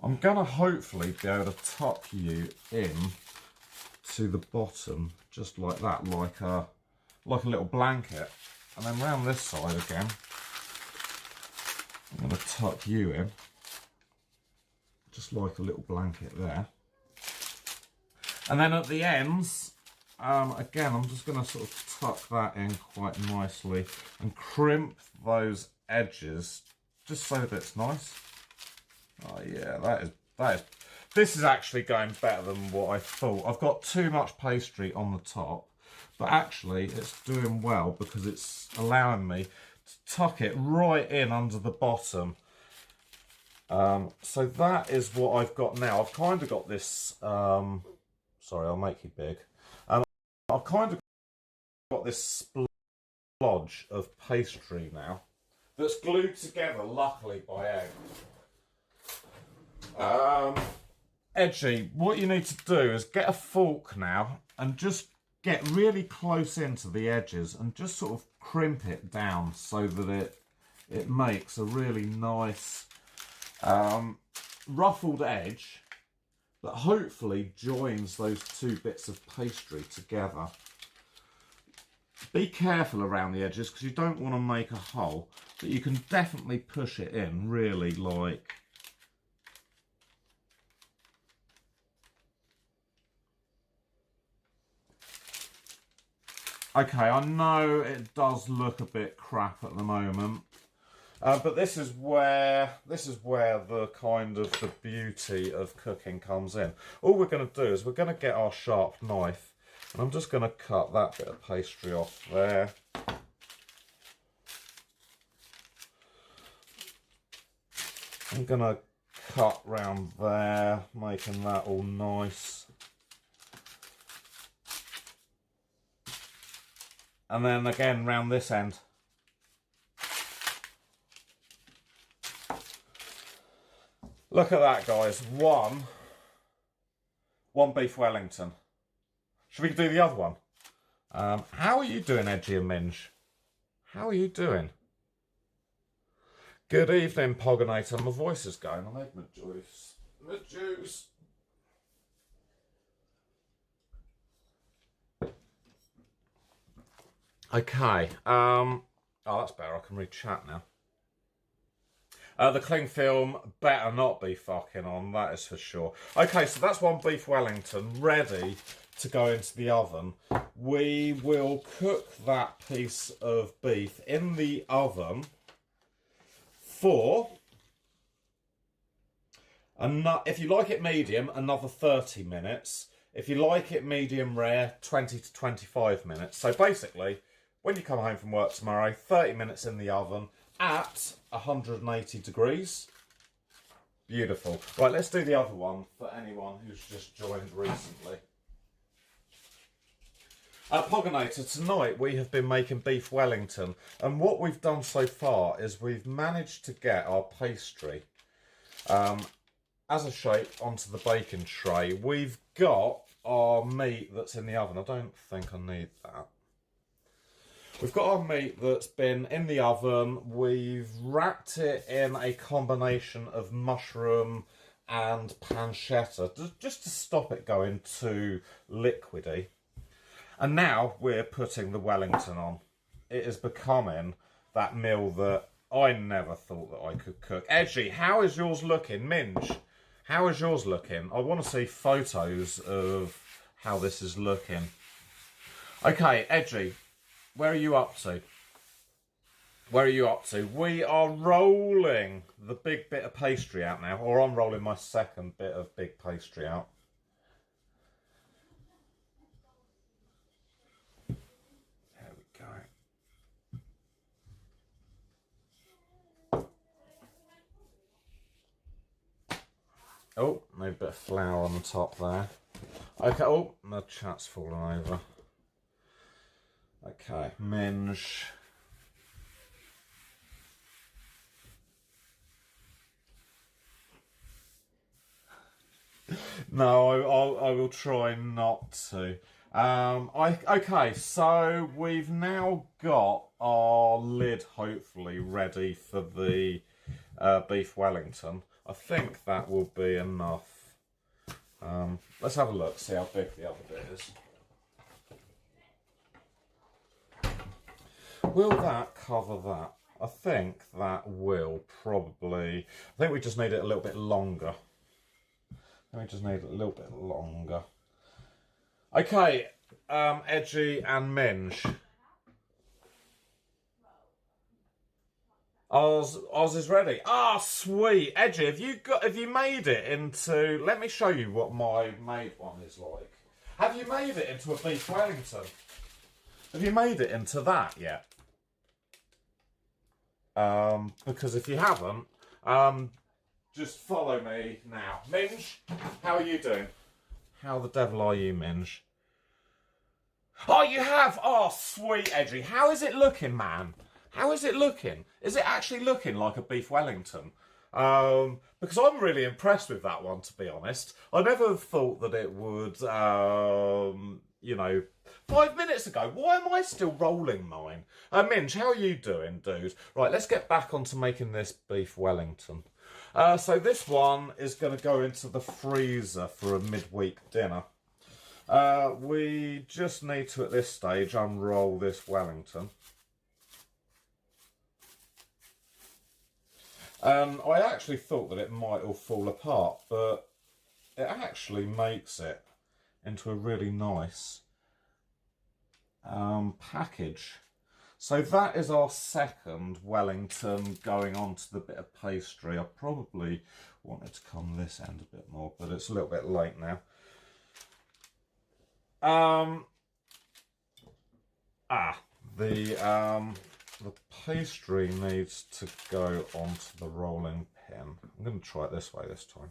I'm going to hopefully be able to tuck you in to the bottom, just like that, like a little blanket. And then round this side again, I'm going to tuck you in, just like a little blanket there. And then at the ends, again, I'm just going to sort of tuck that in quite nicely and crimp those edges just so that it's nice. Oh yeah, this is actually going better than what I thought. I've got too much pastry on the top, but actually it's doing well because it's allowing me to tuck it right in under the bottom. So that is what I've got now. I've kind of got this, sorry, I'll make you big. I've kind of got this splodge of pastry now that's glued together, luckily, by egg. Edgy, what you need to do is get a fork now and just get really close into the edges and just sort of crimp it down so that it makes a really nice ruffled edge that hopefully joins those two bits of pastry together. Be careful around the edges because you don't want to make a hole, but you can definitely push it in really like. Okay, I know it does look a bit crap at the moment, but this is where the kind of the beauty of cooking comes in. All we're going to do is we're going to get our sharp knife, and I'm just going to cut that bit of pastry off there. I'm going to cut round there, making that all nice. And then again round this end. Look at that, guys. One beef Wellington. Should we do the other one? How are you doing, Edgy and Minge? How are you doing? Good evening, Poganator. My voice is going. I made my juice. My juice. Okay. Oh, that's better. I can read chat now. The cling film better not be fucking on, that is for sure. Okay, so that's one beef Wellington ready to go into the oven. We will cook that piece of beef in the oven for, if you like it medium, another 30 minutes. If you like it medium rare, 20 to 25 minutes. So basically, when you come home from work tomorrow, 30 minutes in the oven at 180 degrees. Beautiful. Right, let's do the other one for anyone who's just joined recently. Poganator, tonight we have been making beef Wellington, and what we've done so far is we've managed to get our pastry as a shape onto the baking tray. We've got our meat that's in the oven. I don't think I need that. We've got our meat that's been in the oven. We've wrapped it in a combination of mushroom and pancetta just to stop it going too liquidy. And now we're putting the Wellington on. It is becoming that meal that I never thought that I could cook. Edgy, how is yours looking? Minge, how is yours looking? I want to see photos of how this is looking. Okay, Edgy, where are you up to? Where are you up to? We are rolling the big bit of pastry out now, or I'm rolling my second bit of big pastry out. There we go. Oh, maybe a bit of flour on the top there. Okay, oh, my chat's fallen over. Okay, Minge. No, I will try not to. Okay, so we've now got our lid hopefully ready for the beef Wellington. I think that will be enough. Let's have a look, see how big the other bit is. Will that cover that? I think that will probably... I think we just need it a little bit longer. Okay, Edgy and Minge. Ours is ready. Ah, sweet. Edgy, have you made it into... Let me show you what my made one is like. Have you made it into a beef Wellington? Have you made it into that yet? Because if you haven't, just follow me now. Minge, how are you doing? How the devil are you, Minge? Oh, you have? Oh, sweet, Edgy. How is it looking, man? How is it looking? Is it actually looking like a beef Wellington? Because I'm really impressed with that one, to be honest. I never thought that it would, you know, 5 minutes ago. Why am I still rolling mine? Minge, how are you doing, dude? Right, let's get back onto making this beef Wellington. So this one is going to go into the freezer for a midweek dinner. We just need to, at this stage, unroll this Wellington. I actually thought that it might all fall apart, but it actually makes it into a really nice package. So that is our second Wellington going on to the bit of pastry. I probably wanted to come this end a bit more, but it's a little bit late now. The pastry needs to go onto the rolling pin. I'm going to try it this way this time.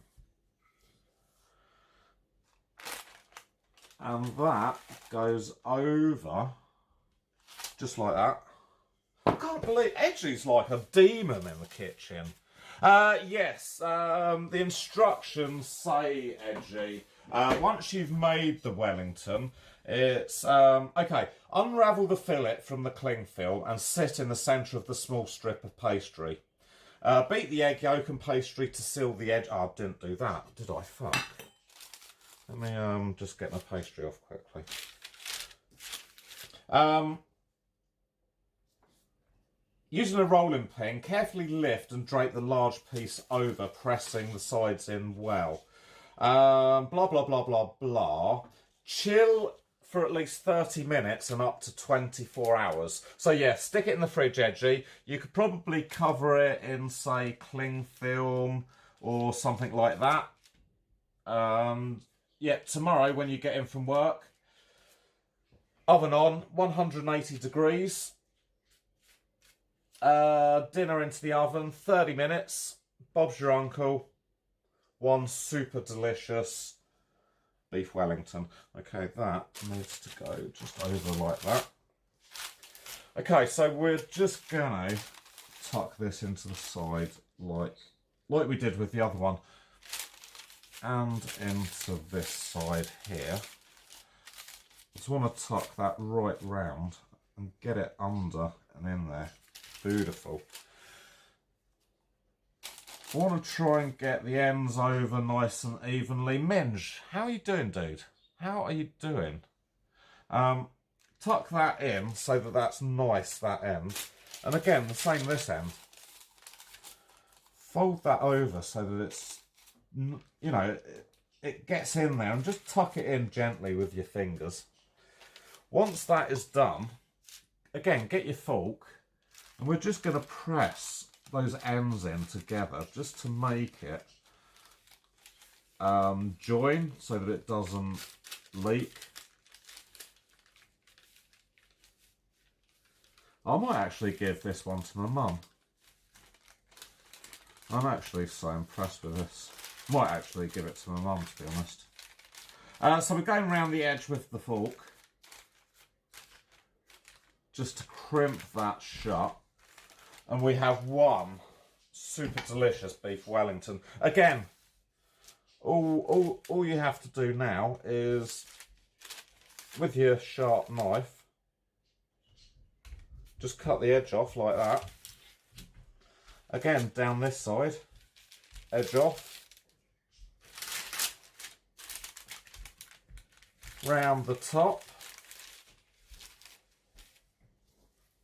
And that goes over, just like that. I can't believe Edgy's like a demon in the kitchen. Yes, the instructions say, Edgy, once you've made the Wellington, it's, okay, unravel the fillet from the cling film and sit in the centre of the small strip of pastry. Beat the egg yolk and pastry to seal the edge. Oh, I didn't do that, did I? Fuck. Let me just get my pastry off quickly. Using a rolling pin, carefully lift and drape the large piece over, pressing the sides in well. Blah, blah, blah, blah, blah. Chill for at least 30 minutes and up to 24 hours. So yeah, stick it in the fridge, Edgy. You could probably cover it in, say, cling film or something like that. Yeah, tomorrow when you get in from work, oven on, 180 degrees. Dinner into the oven, 30 minutes. Bob's your uncle. One super delicious beef Wellington. Okay, that needs to go just over like that. Okay, so we're just gonna tuck this into the side like we did with the other one. And into this side here. Just want to tuck that right round and get it under and in there. Beautiful. I want to try and get the ends over nice and evenly. Minge, how are you doing, dude? How are you doing? Tuck that in so that that's nice, that end. And again, the same this end. Fold that over so that it's, you know, it gets in there, and just tuck it in gently with your fingers. Once that is done, again, get your fork, and we're just going to press those ends in together just to make it join so that it doesn't leak. I might actually give this one to my mum. I'm actually so impressed with this. Might actually give it to my mum, to be honest. So we're going around the edge with the fork, just to crimp that shut. And we have one super delicious beef Wellington. Again, all you have to do now is, with your sharp knife, just cut the edge off like that. Again, down this side, edge off. Round the top.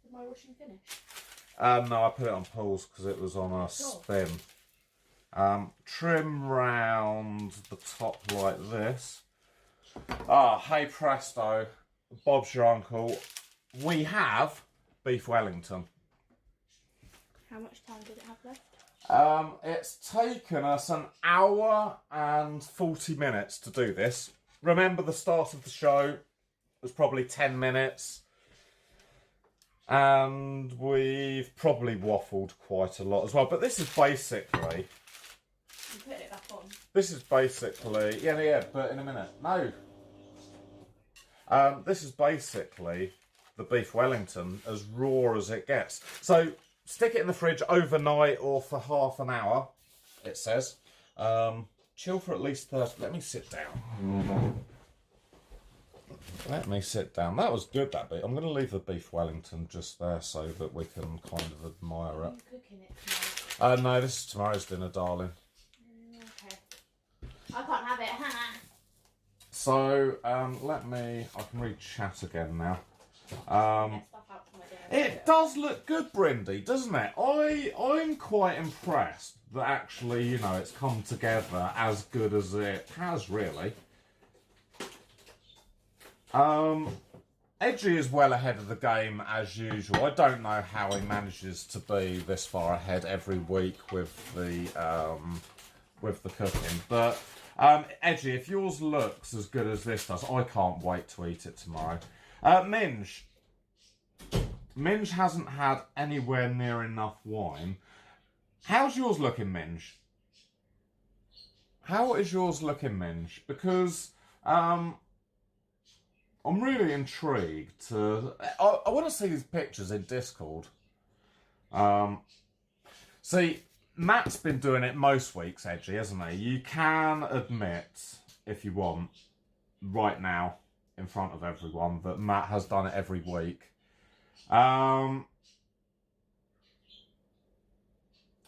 Is my washing finished? No, I put it on pause because it was on a spin. Trim round the top like this. Ah, hey presto, Bob's your uncle. We have beef Wellington. How much time did it have left? It's taken us an hour and 40 minutes to do this. Remember, the start of the show was probably 10 minutes. And we've probably waffled quite a lot as well. But this is basically... I'm putting it back on. This is basically... Yeah, but in a minute. No. This is basically the beef Wellington, as raw as it gets. So, stick it in the fridge overnight or for half an hour, it says. Chill for at least 30... Let me sit down. Let me sit down. That was good, that bit. I'm going to leave the beef Wellington just there so that we can kind of admire it. Are you cooking it tomorrow? No, this is tomorrow's dinner, darling. Okay. I can't have it. So, let me... I can read chat again now. Get stuff out for my dinner. It does look good, Brindy, doesn't it? I'm quite impressed that actually, you know, it's come together as good as it has, really. Edgy is well ahead of the game as usual. I don't know how he manages to be this far ahead every week with the cooking, but Edgy, if yours looks as good as this does, I can't wait to eat it tomorrow. Minge hasn't had anywhere near enough wine. How's yours looking, Minge? How is yours looking, Minge? Because I'm really intrigued to... I want to see these pictures in Discord. See, Matt's been doing it most weeks, Edgy, hasn't he? You can admit, if you want, right now, in front of everyone, that Matt has done it every week.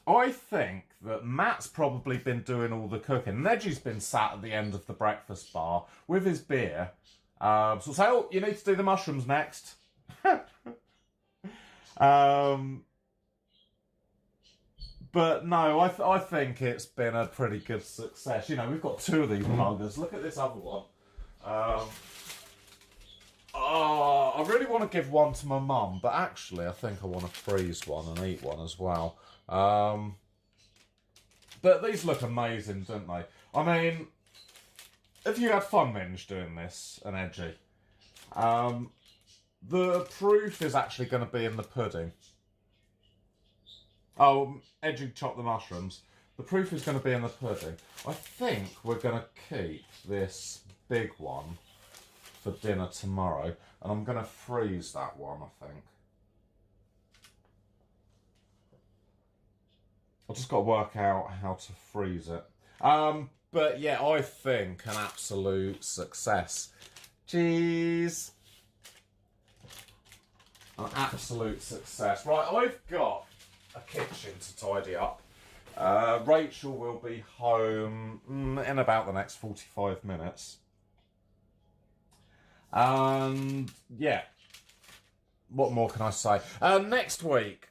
I think that Matt's probably been doing all the cooking. Nedgy's been sat at the end of the breakfast bar with his beer. So say, oh, you need to do the mushrooms next. But no, I think it's been a pretty good success. You know, we've got two of these buggers. Look at this other one. Oh, I really want to give one to my mum, but actually I think I want to freeze one and eat one as well. But these look amazing, don't they? I mean, have you had fun, Minge, doing this and Edgy? The proof is actually going to be in the pudding. Oh, Edgy chopped the mushrooms. The proof is going to be in the pudding. I think we're going to keep this big one for dinner tomorrow, and I'm going to freeze that one, I think. I've just got to work out how to freeze it. But yeah, I think an absolute success. Cheese. An absolute success. Right, I've got a kitchen to tidy up. Rachel will be home in about the next 45 minutes. And yeah, what more can I say? Next week,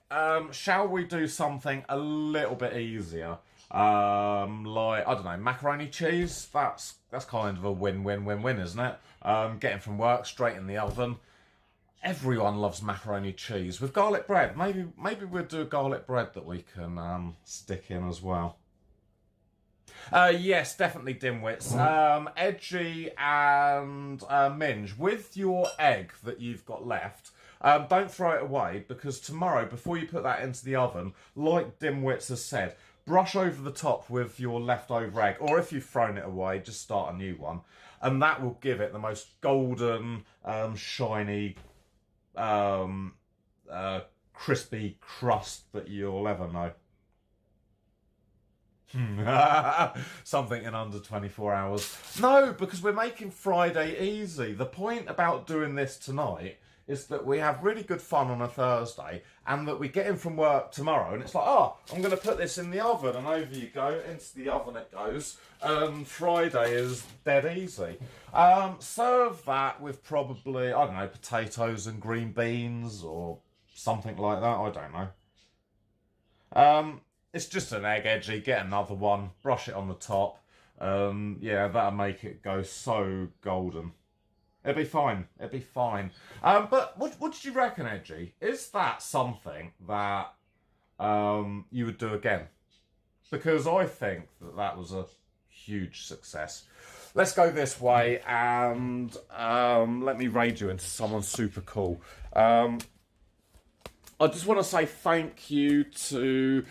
shall we do something a little bit easier? Like, I don't know, macaroni cheese. That's kind of a win-win-win-win, isn't it? Getting from work straight in the oven. Everyone loves macaroni cheese with garlic bread. Maybe we'll do garlic bread that we can stick in as well. Yes, definitely dimwits. Edgy and Minge, with your egg that you've got left, don't throw it away, because tomorrow, before you put that into the oven, like Dimwits has said, brush over the top with your leftover egg, or if you've thrown it away, just start a new one, and that will give it the most golden, shiny, crispy crust that you'll ever know. Something in under 24 hours. No, because we're making Friday easy. The point about doing this tonight is that we have really good fun on a Thursday and that we get in from work tomorrow and it's like, oh, I'm going to put this in the oven, and over you go, into the oven it goes. Friday is dead easy. Serve that with probably, I don't know, potatoes and green beans or something like that. I don't know. It's just an egg, Edgy. Get another one, brush it on the top. Yeah, that'll make it go so golden. It'll be fine. It'll be fine. But what did you reckon, Edgy? Is that something that you would do again? Because I think that was a huge success. Let's go this way and let me raid you into someone super cool. I just want to say thank you to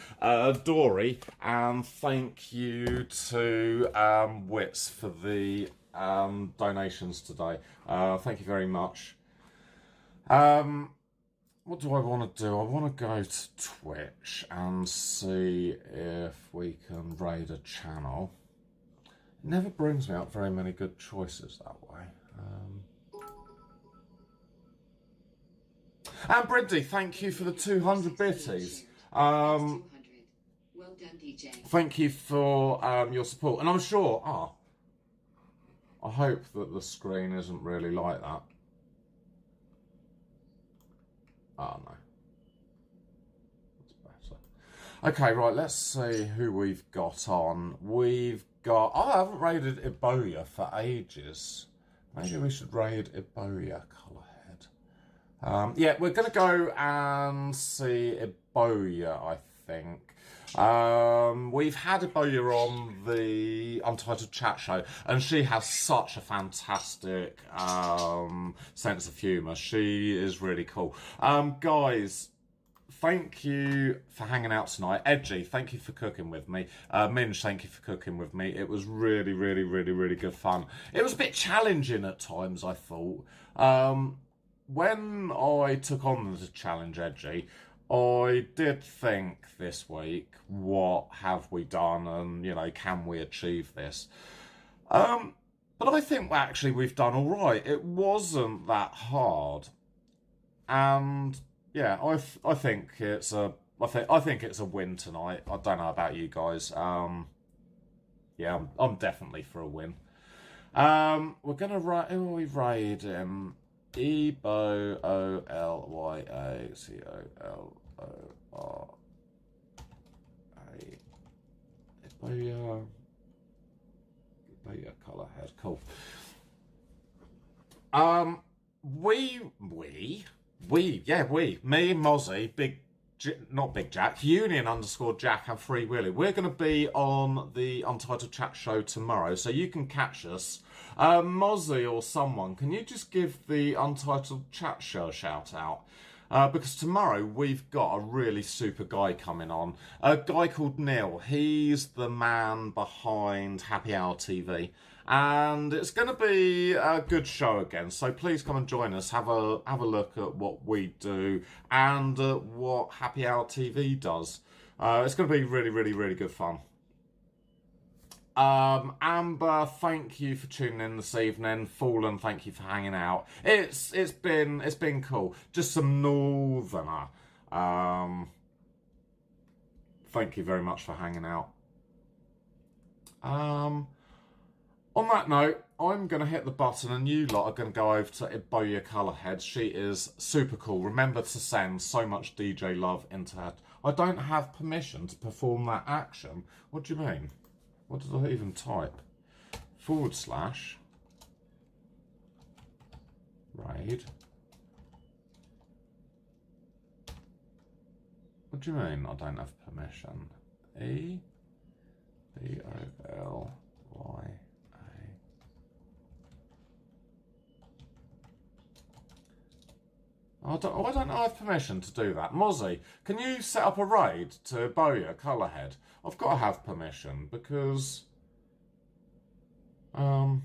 Dory and thank you to Wits for the donations today. Thank you very much. What do I want to do? I want to go to Twitch and see if we can raid a channel. It never brings me up very many good choices that way. And Brindy, thank you for the 200 bitties. Well done, DJ. Thank you for your support. And I'm sure, I hope that the screen isn't really like that. Oh, no. That's better. Okay, right, let's see who we've got on. We've got... Oh, I haven't raided Iboya for ages. Maybe we should raid Iboya Colourhead. Yeah, we're going to go and see Iboya, I think. We've had Iboya on the Untitled Chat Show, and she has such a fantastic sense of humour. She is really cool. Guys, thank you for hanging out tonight. Edgy, thank you for cooking with me. Minge, thank you for cooking with me. It was really, really, really, really good fun. It was a bit challenging at times, I thought. When I took on the challenge, Edgy, I did think this week, what have we done, and, you know, can we achieve this? But I think actually we've done all right. It wasn't that hard, and yeah, I think it's a win tonight. I don't know about you guys. Yeah, I'm definitely for a win. We're gonna raid. Who are we raiding? Ebo Olya Color. Iboya Colourhead. Cool. Me, Mozzie, not Big Jack, Union_Jack and Free Willy. We're going to be on the Untitled Chat Show tomorrow, so you can catch us. Mozzie or someone, can you just give the Untitled Chat Show a shout out? Because tomorrow we've got a really super guy coming on. A guy called Neil. He's the man behind Happy Hour TV. And it's going to be a good show again. So please come and join us. Have a look at what we do and what Happy Hour TV does. It's going to be really, really, really good fun. Amber, thank you for tuning in this evening. Fallen, thank you for hanging out. It's been cool. Just some northerner. Thank you very much for hanging out. On that note, I'm going to hit the button and you lot are going to go over to Iboya Colourhead. She is super cool. Remember to send so much DJ love into her. I don't have permission to perform that action. What do you mean? What did I even type? / raid. What do you mean I don't have permission? EBOLYA. I don't have permission to do that. Mozzie, can you set up a raid to Iboya Colourhead? I've got to have permission because / no.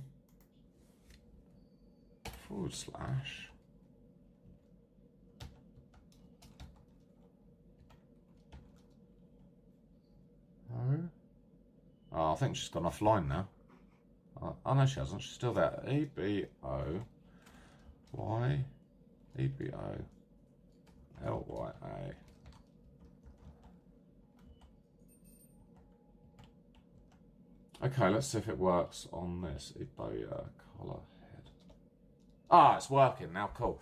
Oh, I think she's gone offline now. Oh, no, she hasn't. She's still there. E-B-O-Y... E-B-O-L-Y-A... Okay, let's see if it works on this. Eboya color head. Ah, it's working now. Cool.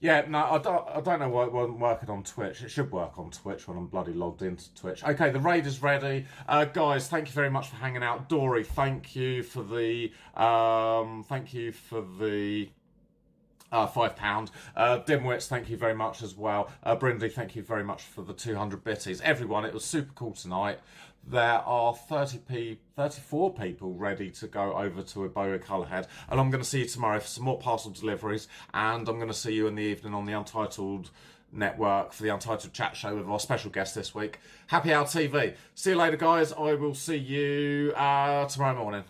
Yeah, no, I don't know why it wasn't working on Twitch. It should work on Twitch when I'm bloody logged into Twitch. Okay, the raid is ready. Guys, thank you very much for hanging out. Dory, thank you for the £5. Dimwits, thank you very much as well. Brindy, thank you very much for the 200 bitties. Everyone, it was super cool tonight. There are 34 people ready to go over to Eboya Colourhead, and I'm going to see you tomorrow for some more parcel deliveries, and I'm going to see you in the evening on the Untitled Network for the Untitled Chat Show with our special guest this week, Happy Hour TV. See you later, guys. I will see you tomorrow morning.